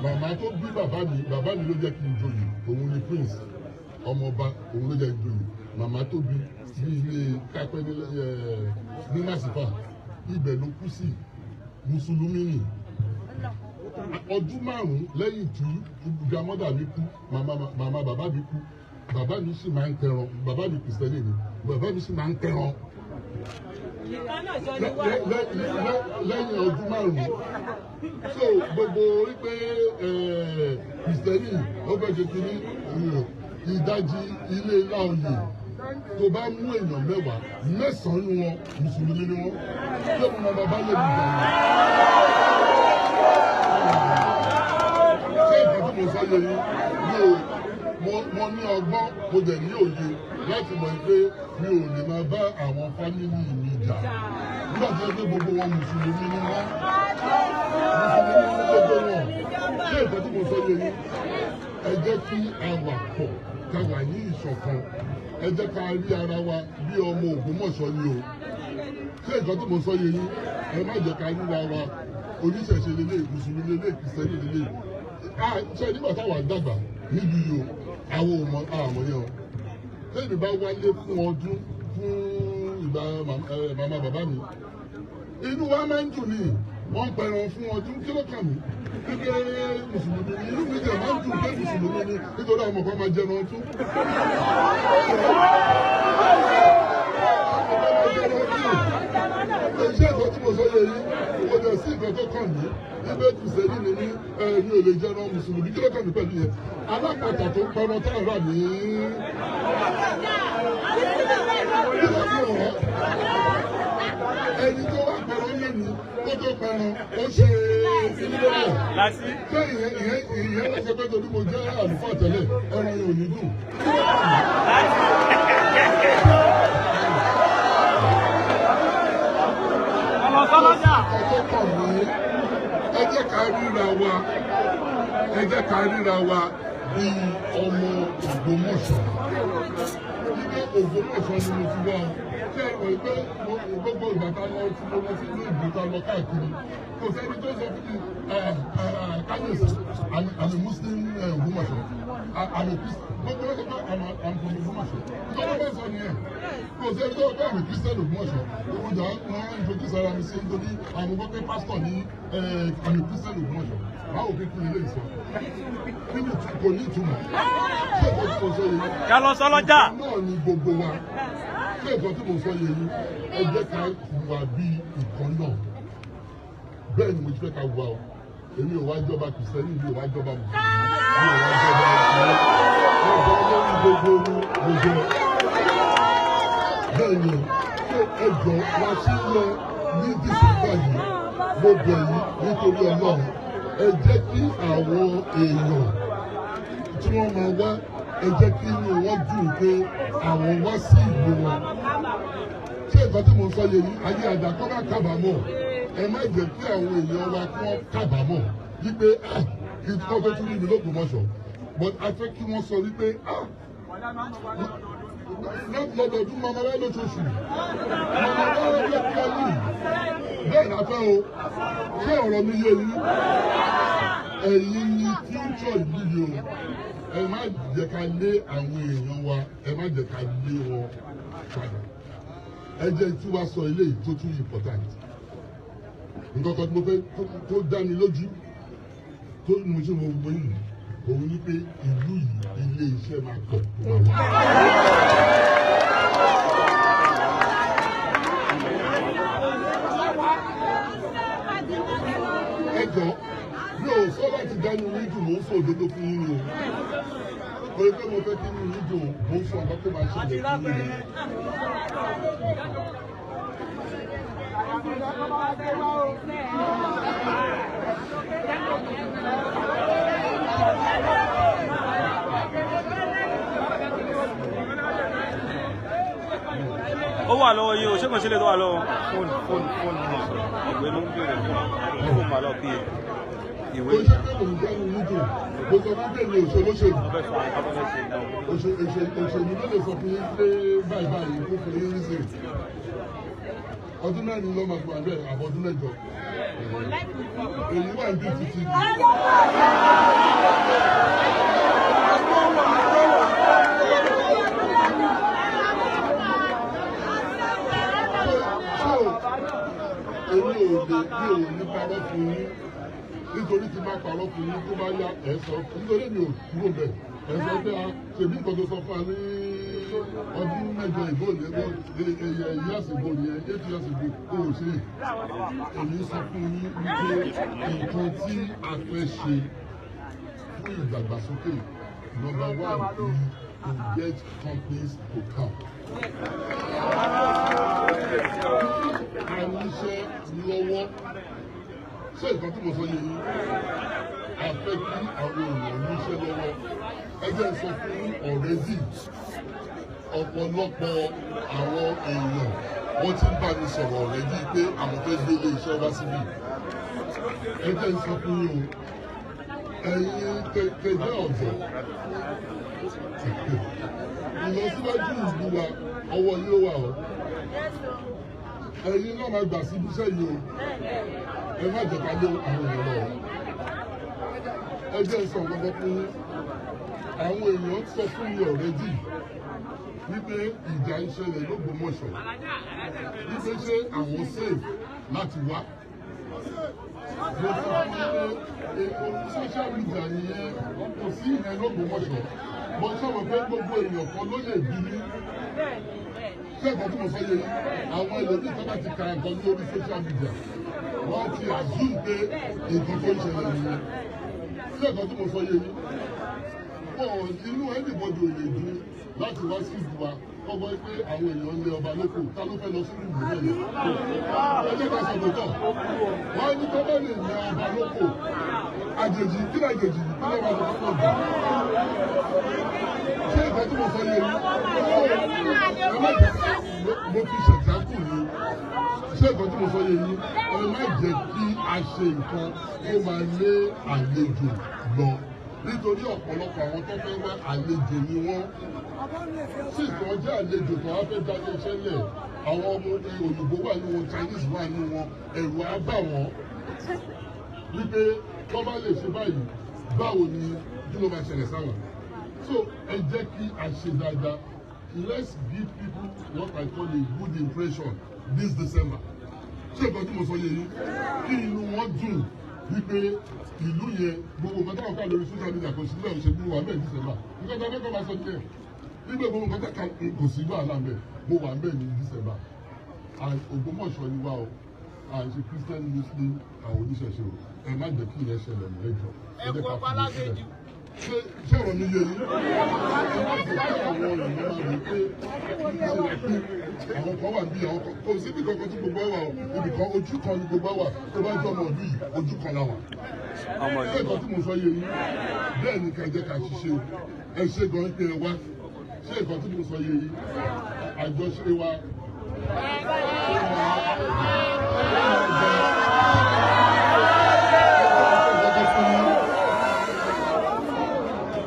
Màmá tó bí bàbá mi ló jẹ́ kí n joyè, òun ni Prince, ọmọọba, òun ló jẹ́ kí n joyè. Màmá tó bí ní ilé kápẹ́ ní Màsífà, ibẹ̀ ló kú sí, Mùsùlùmí nì. Ọdún 5 lẹ́yìn tí grandmother mi kú, màmá bàbá mi kú, bàbá mi sì máa ń tẹran, bàbá mi Kìrìsìtẹ́nì ni, bàbá mi sì máa ń tẹran. Lẹ́yìn ọdún 5, so gbogbo wípé Kìrìsìtẹ́nì ó fẹ́ ṣe kiri ìdajì ilé Láòyè tó bá mú èèyàn 10, 9 nínú wọn Mùsùlùmí ni wọn, ṣé mo máa bàbá lè bùjà wọn? Ṣé ìgbà tí mo sọ yẹ yín mo ní ọgbọ́n mo dẹ̀ ní òye láti mọ̀ pé mi ò lè máa bá àwọn fámìlì mi jà nígbà tí ó gbé gbogbo wọn Mùsùlùmí ni wọn gbogbo wọn. Ṣé ìgbà tí mo sọ yẹ yín ẹ jẹ́ kí a wà pọ̀ ká wà ní ìṣọ̀kan, ẹ jẹ́ ká rí ara wa bí ọmọ Ògbómọ̀ṣọ́ ni o. Ṣé ìgbà tí mo sọ yẹ yín ẹ má jẹ́ ká ríra wa oníṣẹ̀ṣe lélẹ̀, Mùsùlùmí lélẹ̀, Kìrìsìtẹ́nì lélẹ̀. Ṣé nígbà táwa dàgbà nílùú yìí o àwọn àmọ́ yẹn o. Lẹ́yìn bá wálé fún ọdún fún ìgbà màmá bàbá mi, inú wa máa ń dùn ní wọ́n pẹran fún ọdún kí ló kàn mí kékeré Mùsùlùmí ni inú mi jẹ́ máa ń dùn pé Mùsùlùmí ni nítorí àwọn ọmọ máa jẹun ọdún. Ṣé ìgbà tí mo sọ yẹ yìí mo jẹ sí ìgbà tó kàn mí ibẹ̀ Kìrìsìtẹ́nì ni mí mi ò lè jẹun Mùsùlùmí kí ló kàn mí pẹ̀lú yẹn. Alápàtà tó ń pẹran tá a rà ní. Ẹni tó wà pẹran lẹ́nu kó tó pẹran ó ṣe ìdílé rẹ̀. Ṣé ìyẹn lọ́sẹ̀ pé torí mo jẹ́ àlùfáà tẹ́lẹ̀ ẹran yẹn ò ní dùn. Ẹ jẹ́ ká ríra wa, ẹ jẹ́ ká ríra wa bí ọmọ Ògbómọ̀ṣọ́. Ilé Ògbómọ̀ṣọ́ ni mo ti wá o. Ṣé ẹ rò pé gbogbo ìgbà tá lọ tí mo lọ sí ilé ìgbé tá lọ káàkiri? Kò sẹ́ni tó sọ fún mi, káyọ̀sí, I'm a Muslim Ògbómọ̀ṣọ́. I'm a Christian. Gbogbo ẹ̀ sọ pé I'm from Ògbómọ̀ṣọ́. Ìjọba bẹ́ẹ̀ sọ nìyẹn. Kò sẹ́ni tó sọ pé I'm a Christian Ògbómọ̀ṣọ́. Ìwọ̀njà wọn introduce ara mi sí nítorí àwọn gbọ́ pé pásítọ̀ ní I'm a Christian Ògbómọ̀ṣọ́. Báwo kékeré lè sọ? Kò ní ìtumọ̀. Ṣé ìkọ́ tí mo sọ yìí? Ká lọ sọ lọ́jà. Náà ni gbogbo wa. Ṣé ìkọ́ tí mo sọ yìí? Ẹ jẹ́ ká wà bí ìkan náà. Bẹ́ẹ̀ ni mo ti fẹ́ ká wà o. Èmi ò wá jọba Kìrìsìtẹ́nì, mi ò wá jọba Mùsùlùmí, mi ò wá jọba Ìsìlámù. Ọjọ́ lórí gbogbo gbogbo. Bẹ́ẹ̀ ni ẹ jọ wá sí lọ ní dísìkà yìí, mo bẹ̀ yín nítorí Ọlọ́run. Ẹ jẹ́ kí àwọn èèyàn tí wọ́n máa wá ẹ jẹ́ kí inú wọn dùn pé àwọn wá sí ìlú wọn. Ṣé nǹkan tí mo sọ yẹ yìí ayé àdá kọ́ bá kábàámọ̀ ẹ má jẹ́ kí àwọn èèyàn wa kí wọ́n kábàámọ̀ wípé kí wọ́n tó tún níbi l'Ógbómọ̀ṣọ́ but a fẹ́ kí wọ́n sọ wípé lọ́dọọdún mama wá lóṣooṣù mama wá lọ́dọ̀ kí a ní bẹ́ẹ̀ náà fẹ́ o ṣé ọ̀rọ̀ mi yé yín ẹ̀yin ní future ìlú yìí o ẹ má jẹ́ ká lé àwọn èèyàn wa ẹ má jẹ́ ká lé wọn padà ẹ jẹ́ tí wàá sọ eléyìí tó tún important nǹkan kan tí mo fẹ́ tó dá mi lójú tó mo ṣe mo gbọ́ yìí òun ní pé ìlú yìí ilé iṣẹ́ máa pọ̀ tó máa wà. ẹ jọ mi ò sọ láti dánú yín dùn mò ń sọ òdodo fún yín o pé pé mo fẹ́ kí inú yín dùn mò ń sọ ọ̀gá tó máa ṣẹlẹ̀ fún yín. ó wà lọ́wọ́ yìí o ṣé kò ṣe lè tó wà lọ́wọ́ fóònù ìwé ló ń bèrè fóònù mà lọ́ọ́ pé ìwé. ó ṣe pé òun jáde nídò mo sọ fún bẹ́ẹ̀ ni òṣèlóṣèlú òṣèlú ló lè sọ fún yín pé báyìí báyìí kó fún yín rízè ọdún mẹ́rin ló máa gbọ́ abẹ́ àbọ̀dún mẹ́jọ èyí wà ní títí. èmi ò ní parọ́ fún yín nítorí tí bá parọ́ fún yín tó bá yá ẹ̀ sọ nítorí mi ò kúrò bẹ̀ ẹ̀ sọ pé ṣèbí nǹkan tó sọ fún wa ní ọdún mẹ́jọ ìbò ní years ago ní 8 years ago kó o ṣe èmi sọ fún yín wípé nǹkan tí a fẹ́ ṣe fún ìdàgbàsókè number 1 is to get companies to come. àwọn iṣẹ́ lọ́wọ́ ṣé nǹkan tí mo sọ yẹ yín a fẹ́ kí àwọn èèyàn níṣẹ́ lọ́wọ́ ẹ jẹ́ sọ fún ọ̀rẹ́dì ọ̀pọ̀lọpọ̀ àwọn èèyàn wọ́n ti ń bá mi sọ̀rọ̀ ọ̀rẹ́dì pé àwọn fẹ́ gbé ilé iṣẹ́ wá síbí ẹ jẹ́ sọ fún yín o ẹ̀yin kẹjẹ́ ọ̀dọ́ ìlọsíwájú ìlú wa ọwọ́ yóò wà ọ́ ẹ̀yin náà máa gbà sí ibiṣẹ́ yìí o ẹ má jẹ́ ká lé àwọn èèyàn lọ ẹ jẹ́ sọ gbọ́dọ̀ fún àwọn èèyàn sọ fún mi ọ̀rẹ́dì wípé ìjà ń ṣẹlẹ̀ l'Ógbómọ̀ṣọ́ wípé ṣé àwọn safe láti wá mo sọ fún pé èkó social media nìyẹn kò sí ìyẹn l'Ógbómọ̀ṣọ́ mo sọ̀rọ̀ pé gbogbo èèyàn kan ló lè bí mi ṣé ẹ̀kọ́ tí mo sọ yẹ àwọn ẹlòmíì tó bá ti ka nǹkan lórí social media wọ́n ti assume pé nǹkan tó ń ṣẹlẹ̀ nìyẹn ṣé ẹ̀kọ́ tí mo sọ yẹ inú anybody ò lè dùn láti wá sí ìlú wa kọ́kọ́ pé àwọn èèyàn lé ọba lóko ta ló fẹ́ lọ sí ìlú rẹ̀ yẹn ẹjẹ́ ká sọ tòótọ́ wọ́n ní kọ́kọ́ lè lé ọba lóko àjèjì kí ni àjèjì yìí kí ló wà lọ́kọ́ pọ̀ jù ṣé ìgbà tí mo sọ yẹ mo fi ṣèjákù ni ṣé ìgbà tí mo sọ yẹ yìí ẹ má jẹ́ kí a ṣe nǹkan tó máa lé àlejò lọ nítorí ọ̀pọ̀lọpọ̀ àwọn tó fẹ́ wá àlejò ni wọ́n sì kàn jẹ́ àlejò tó wá fẹ́ dájú iṣẹ́ lẹ̀ àwọn ọmọ òyìnbó wà ní wọn Chinese wà ní wọn ẹ̀rù á bà wọ́n wípé tó bá lè ṣe báyìí báwo ni kí ló máa ṣẹlẹ̀ sáwọn so ẹ jẹ́ kí a ṣe dáadáa let's give people what I call a good impression this December ṣé ìgbà tí mo sọ yẹ yìí kí inú wọn dùn wípé ìlú yẹn gbogbo nǹkan táwọn ká lórí social media kò sí ilé òṣèlú wa bẹ́ẹ̀ December nǹkan tó fẹ́ kọ́ máa sọ nílẹ̀ nígbà gbogbo nǹkan tá kò sí wàhálà bẹ́ẹ̀ mo wà bẹ́ẹ̀ ní December and Ògbómọ̀ṣọ́ ni wá o and ṣe Christian Muslim àwọn oníṣẹ̀ṣe o ẹ má jẹ́ kí ìyẹn ṣẹlẹ̀ ní ẹjọ́ ẹ jẹ́ ká fi ìyẹn sílẹ̀ ṣé ọ̀rọ̀ mi yé yín? Àwọn èèyàn máa rò pé àwọn kan wà bí àwọn kan kò síbi kankan tí gbogbo wà ibì kan ojú kan ni gbogbo wà tó bá jẹ́ ọmọ ìlú yìí ojú kan la wà. Ṣé nǹkan tí mo sọ yé yín? Bẹ́ẹ̀ ni ká jẹ́ ká ṣiṣẹ́ ẹ ṣe gan pé ẹ wá. Ṣé nǹkan tí mo sọ yé yín? Àjọṣe wa.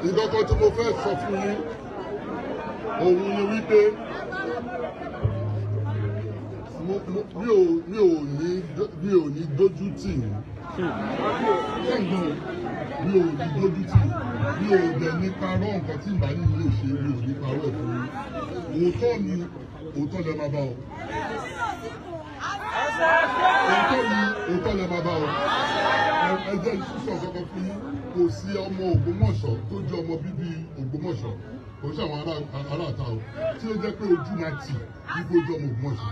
Ìdọ́kọ̀ tí mo fẹ́ sọ fún yín òun ni wípé mi ò ní dójú tì yín. Mi ò ní dójú tì yín. Mi ò dẹ̀ ní parọ́ nǹkan tí ìbá nínú lè ṣe mi ò ní parọ́ ẹ̀ fún yín. Òótọ́ ni òótọ́ lẹ máa bá ọ. Òótọ́ lẹ máa bá ọ. Ẹ jẹ́ ìṣúṣọ̀ kankan fún yín. Kò sí ọmọ Ògbómọ̀ṣọ́ tó jẹ́ ọmọ bíbí Ògbómọ̀ṣọ́ kò sí àwọn aráàta o tí ó jẹ́ pé ojú máa tì nígbà ojú ọmọ Ògbómọ̀ṣọ́.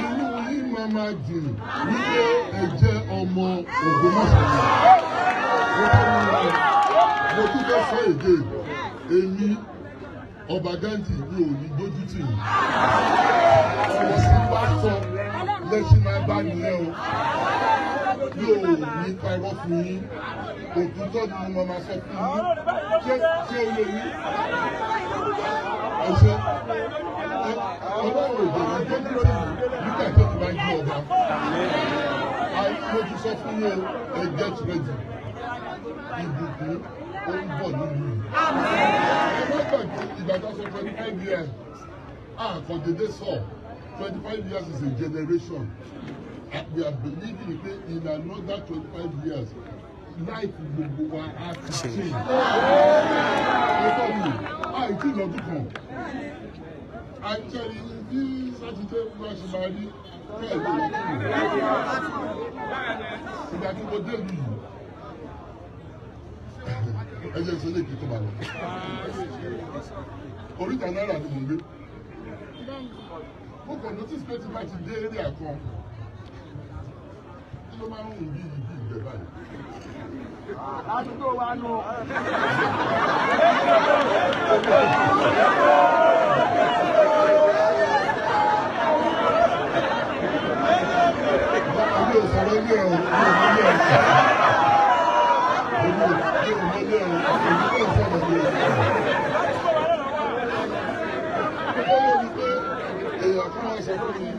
Inú yín máa dùn wípé ẹ jẹ́ ọmọ Ògbómọ̀ṣọ́. Mo tún fẹ́ sọ èdè èmi ọba Gandi mi ò ní dójú tì yín. Ọ̀rọ̀ sí bá sọ lẹ́sìn máa bá nìyẹn o. Yóò ní parọ́ fún yín, òtítọ́ ni mo máa sọ fún yín, ṣé o lè yí? Ẹ̀ṣẹ́ ọlọ́run òjò ní tó dúró nígbà tó ti bá ń jí ọba. Mo ti sọ fún yín ẹ get ready, ìbùkún ó ń bọ̀ nílùú. Ẹ má gbàgbé ìgbàdá sọ 25 years, àkàndédé sọ 25 years is a generation. We are believing in another 25 years, life will go on to change. I think of it. I'm telling you, this Saturday, Rashimari, ẹ jẹ́ ìṣẹ́lẹ̀ kí tó bá lọ. Oríta náírà ni mo ń gbé. Mo kàn notice pé tí bá ti dé eré àkàn. Ló máa ń rùn bí ìgbẹ́ báyìí. Àdúgbò wa nù. Àbí òsàrẹ́ ilé ẹ̀ o, ní ilé ẹ̀. Èmi ò mọ ilé ẹ̀ o, èmi ò sọ̀rọ̀ ilé ẹ̀. Ó lè ní pé èèyàn kan wá sọ fún mi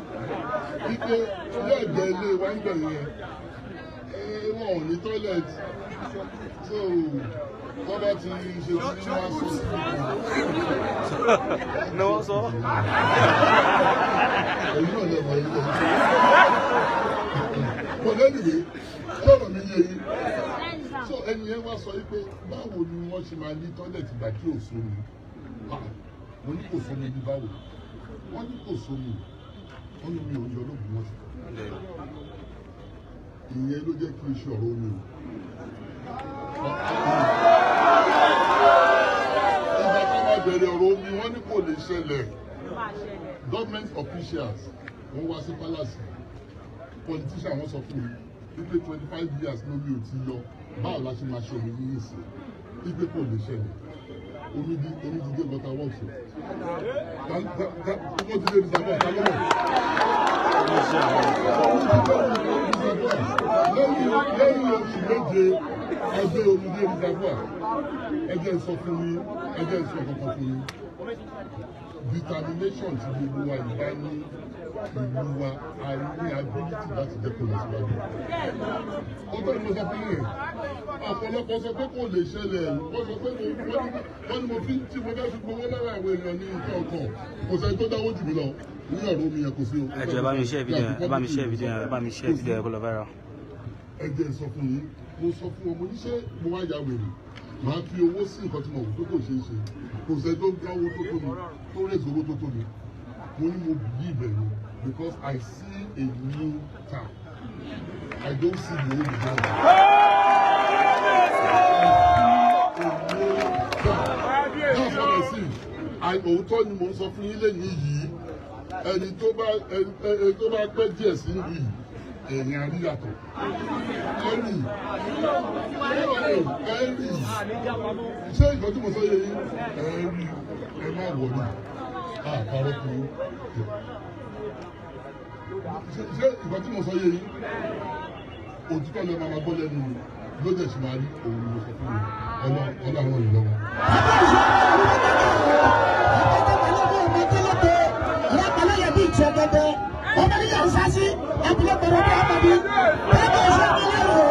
wípé ilé ẹ̀gbẹ́ ilé wa ń bẹ̀rẹ̀ yẹn. Wọn ò ní toilet, so wọ́n bá ti ṣe tí wọ́n á sọ sí ní wọ́n sọ. èyí náà lè mọ̀ ilé kò lẹ́nìwé sọ̀rọ̀ mi yé yín so ẹni yẹn wá sọ pé báwo ni wọ́n ṣe máa ní toilet ìgbà tí ò sómi mo ní kò sómi bí báwo wọ́n ní kò sómi wọ́n ní mi ò yọ lóògùn wọn ṣe. Ìyẹn ló jẹ́ kí n ṣe ọ̀rọ̀ omi o. Ìgbà tó máa bẹ̀rẹ̀ ọ̀rọ̀ omi wọ́n ní kò lè ṣẹlẹ̀. Government officials wọ́n wá sí palace. Politician wọ́n sọ fún mi wípé 25 years lórí ò ti lọ. Báwo la ṣe máa ṣe omi yìí sí? Wípé kò lè ṣẹlẹ̀. Omi di dé water works. Wọ́n ti dé ìsàbọ̀ ta lọ́wọ́. Lẹ́yìn oṣù méje ẹgbẹ́ omidé reservoir ẹgbẹ́ sọ fún mi ẹgbẹ́ sọ kankan fún mi determination ti gbogbo wa ìbá ní ìlú wa a ní ability láti jẹ́ kó lọ síwájú. Ó tọ́ ni mo sọ fún yẹn ọ̀pọ̀lọpọ̀ sọ pé kò lè ṣẹlẹ̀ wọ́n sọ pé wọ́n ní mo fi tí mo bá fi gbowó lára àwọn èèyàn ní nǹkan ọkàn kò sẹ́ni tó dáwọ́ jù mí lọ ní ọ̀rọ̀ omi yẹn kò sí o. Ẹ jọ̀ọ́ bá mi share video yẹn bá mi share video yẹn bá mi share video yẹn kó lọ viral. Ẹ jẹ́ sọ fún yín mo sọ fún ọmọ oníṣẹ́ mo wá ya wèrè màá fi owó sí nǹkan tí mo wò pé kò ṣeé ṣe kò sẹ́ni tó gbá owó tó tó mi tó rèé owó tó tó mi mo ní mo believe ẹ̀ ni because I see a new town I don't see the old town. That's what I see. Òótọ́ ni mo ń sọ fún yín lẹ́yìn yìí ẹni tó bá pẹ́ díẹ̀ sí yìí èèyàn àríyàtọ̀ ẹni ṣé ìgbà tí mo sọ yẹ yín ẹ má wọlé àpárọ̀ kú ṣé ìgbà tí mo sọ yẹ yín òtítọ́ lẹ máa gbọ́ lẹ́nu lóde ṣì máa rí òun ló sọ fún mi ọlọ́run yìí lọ́wọ́. ọmọ ní yàrá sásí abúlé gbọdọ̀ bí àbàbí bẹ́ẹ̀ bá ṣe ń lé o.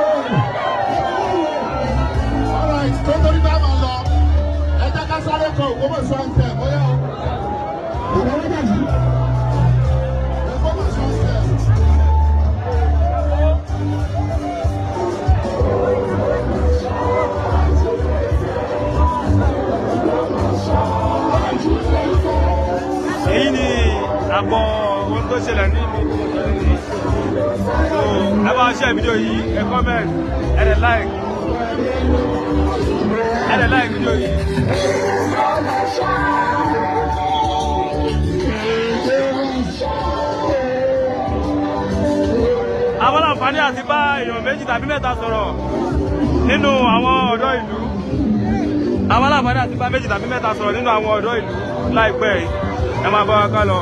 ọ̀rọ̀ ìtòkòrí bá máa lọ ẹ̀jẹ̀ ká sáré kan Ògbómọ̀ṣọ́ ń tẹ̀ bóyá o. ìrọ̀lẹ́ náà yìí. Ògbómọ̀ṣọ́ ń tẹ̀. èyí ni àbọ̀ ohun tó ṣẹlẹ̀ ní so ẹ bá ṣe fídíò yìí ẹ comment ẹ dẹ̀ like fídíò yìí. àwọn àǹfààní àti bá èèyàn méjì tàbí mẹ́ta sọ̀rọ̀ nínú àwọn ọ̀dọ́ ìlú àwọn àǹfààní àti bá méjì tàbí mẹ́ta sọ̀rọ̀ nínú àwọn ọ̀dọ́ ìlú láìpẹ́ yìí ẹ máa bá wa ká lọ.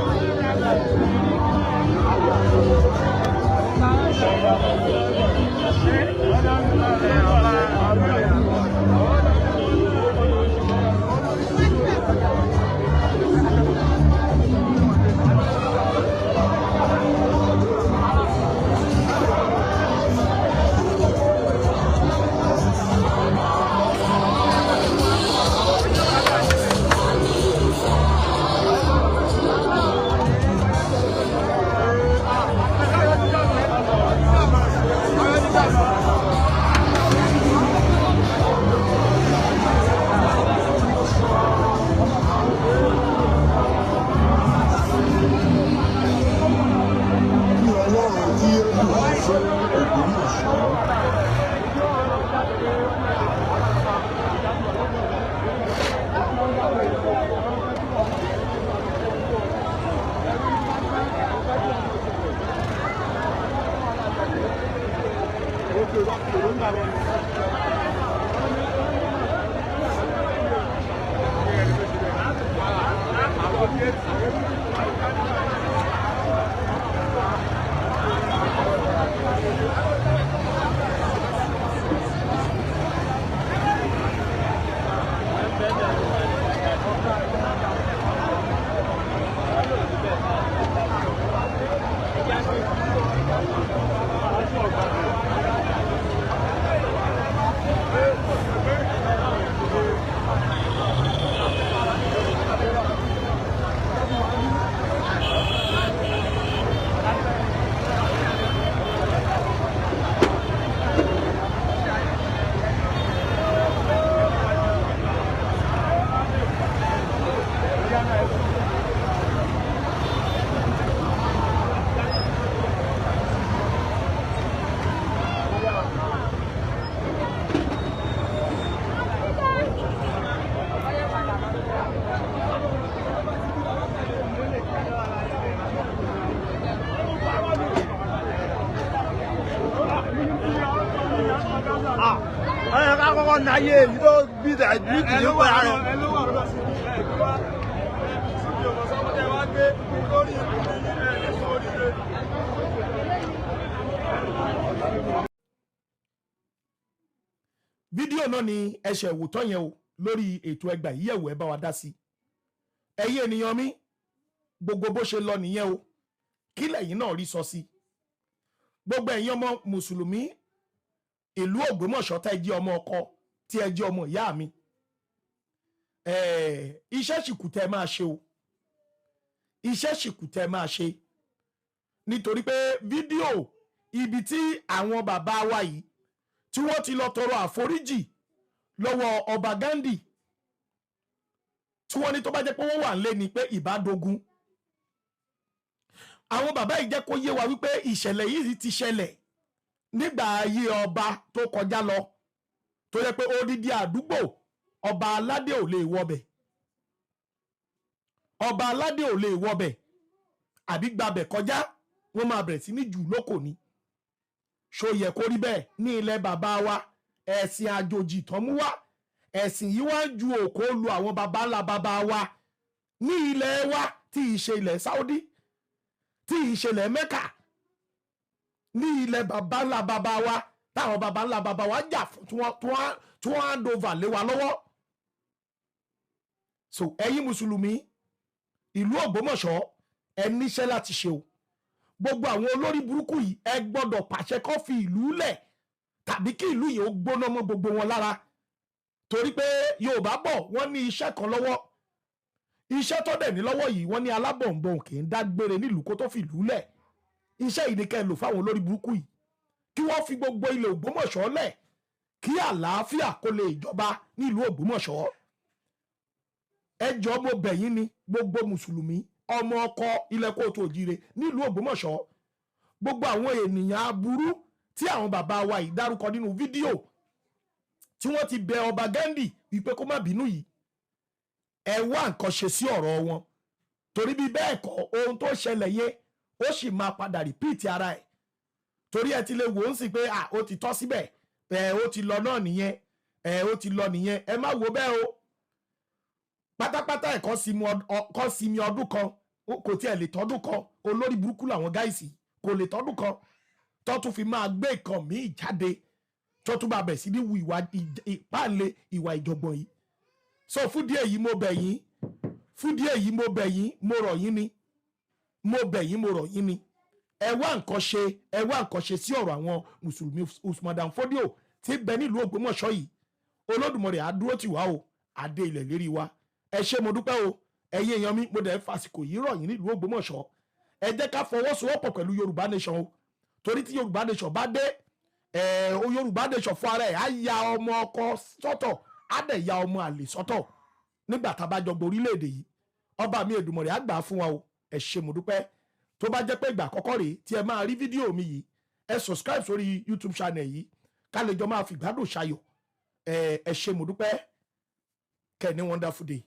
Ayé yìí ló bí ìdàgbé kìí pẹ́ ara rẹ̀. fídíò náà ni ẹsẹ̀ ìwòtọ́ yẹn o lórí ètò ẹgbà yíyẹ̀wò ẹ bá wa dá sí ẹ̀yin ènìyàn mi gbogbo bó ṣe lọ nìyẹn o kí lẹ̀yin náà rí sọ sí gbogbo ẹ̀yin ọmọ mùsùlùmí ìlú Ògbómọ̀ṣọ́ tá ẹ jẹ́ ọmọ ọkọ tí ẹ jẹ́ ọmọ ìyá mi iṣẹ́ ṣìkù tẹ́ máa ṣe o iṣẹ́ ṣìkù tẹ́ máa ṣe nítorí pé fídíò ibi tí àwọn bàbá wa yìí tí wọ́n ti lọ tọrọ àforíjì lọ́wọ́ ọba Gandi tí wọ́n ní tó bá jẹ́ pé wọ́n wà nílé ni pé ìbádógún àwọn bàbá yìí jẹ́ kó yé wa wípé ìṣẹ̀lẹ̀ yìí ti ṣẹlẹ̀ nígbà ayé ọba tó kọjá lọ tó yẹ pé odidi àdúgbò ọba aládé ò lè wọbẹ̀ ọba aládé ò lè wọbẹ̀ àbí gbabẹ̀ kọjá wọ́n máa bẹ̀rẹ̀ sí ní jù lóko ni ṣó yẹ kó rí bẹ́ẹ̀ ní ilẹ̀ bàbá wa ẹ̀sìn àjòjì tó mú wá ẹ̀sìn yìí wá ju òkò lu àwọn baba ńlá baba wa ní ilẹ̀ wa tí í ṣe ilẹ̀ Saudi tí í ṣe ilẹ̀ Mẹ́kà ní ilẹ̀ baba ńlá baba wa táwọn baba ńlá baba wa jà fún tí wọ́n hand over lé wa lọ́wọ́. So ẹ̀yin mùsùlùmí ìlú Ògbómọ̀ṣọ́ ẹ níṣẹ́ láti ṣe o gbogbo àwọn olórí burúkú yìí ẹ gbọ́dọ̀ pàṣẹ kó fi ìlú lẹ̀ tàbí kí ìlú yìí ó gbóná mọ́ gbogbo wọn lára torí pé Yorùbá bọ̀ wọ́n ní iṣẹ́ kan lọ́wọ́ iṣẹ́ tó dẹ̀ ní lọ́wọ́ yìí wọ́n ní alábọ̀nbọ̀n kì í dágbére nílùú kó tó fi ìlú lẹ̀ iṣẹ́ yìí ni kẹ́ ẹ lò fáwọn olórí burúkú yìí kí wọ́n fi gbogbo ilẹ̀ Ògbómọ̀ṣọ́ lẹ̀ kí àlàáfíà kó lè jọba nílùú Ògbómọ̀ṣọ́ ẹ jọ̀ọ́ mo bẹ̀ yín ni gbogbo mùsùlùmí ọmọ ọkọ ilẹ̀ kóòtù òjire nílùú Ògbómọ̀ṣọ́ gbogbo àwọn ènìyàn aburú tí àwọn bàbá wa yìí dárúkọ nínú fídíò tí wọ́n ti bẹ ọba Gandi wípé kó má bínú yìí ẹ wá nǹkan ṣe sí ọ̀rọ̀ wọn torí bí bẹ́ẹ̀ kọ́ ohun tó ṣẹlẹ̀ yẹn ó sì máa padà rìpíìtì ara ẹ̀ torí ẹ ti lè wò ó sì pé ó ti tọ́ síbẹ̀ ó ti lọ náà nìyẹn ó ti lọ nìyẹn ẹ má wo bẹ́ẹ̀ o pátápátá ẹ̀kọ́ sinmi ọdún kan kò tiẹ̀ lè tọ́dún kan olórí burúkú làwọn gáìsì kò lè tọ́dún kan tó tún fi máa gbé nǹkan míì jáde tó tún máa bẹ̀ sí ní wu ìwà ìpáàlẹ̀ ìwà ìjọ̀gbọ̀n yìí so fúdí èyí mo bẹ̀ yín fúdí èyí mo bẹ̀ yín mo rọ̀ yín ni mo bẹ̀ yín mo rọ̀ yín ni ẹ wá nǹkan ṣe sí ọ̀rọ̀ àwọn mùsùlùmí Usman dan Fodio tí bẹ nílùú Ògbómọ̀ṣọ́ yìí Olódùmarè á dúró tì wá o adé ilẹ̀ lérí wa ẹ ṣé mo dúpẹ́ o ẹ̀yin èèyàn mi mo dẹ̀ fàsìkò yìí rọ̀ yín nílùú Ògbómọ̀ṣọ́ ẹ jẹ́ ká fọwọ́sowọ́pọ̀ pẹ̀lú Yorùbá nation o torí tí Yorùbá nation bá dé Yorùbá nation fún ara ẹ̀ á ya ọmọ ọkọ sọ́tọ̀ á dẹ̀ ya ọmọ àlè sọ́tọ̀ nígbà tá a bá jọ gbọ́ orílẹ̀-èdè yìí ọba mi Èdùmàrè á gbà fún wa o ẹ ṣé mo dúpẹ́ tó bá jẹ́ pé ìgbà àkọ́kọ́ rèé tí ẹ máa rí fídíò mi yìí ẹ subscribe sórí YouTube channel yìí ká lè jọ máa fi gbádùn ṣayọ̀ ẹ ṣé mo dúpẹ́ kẹ́ ní wonderful day.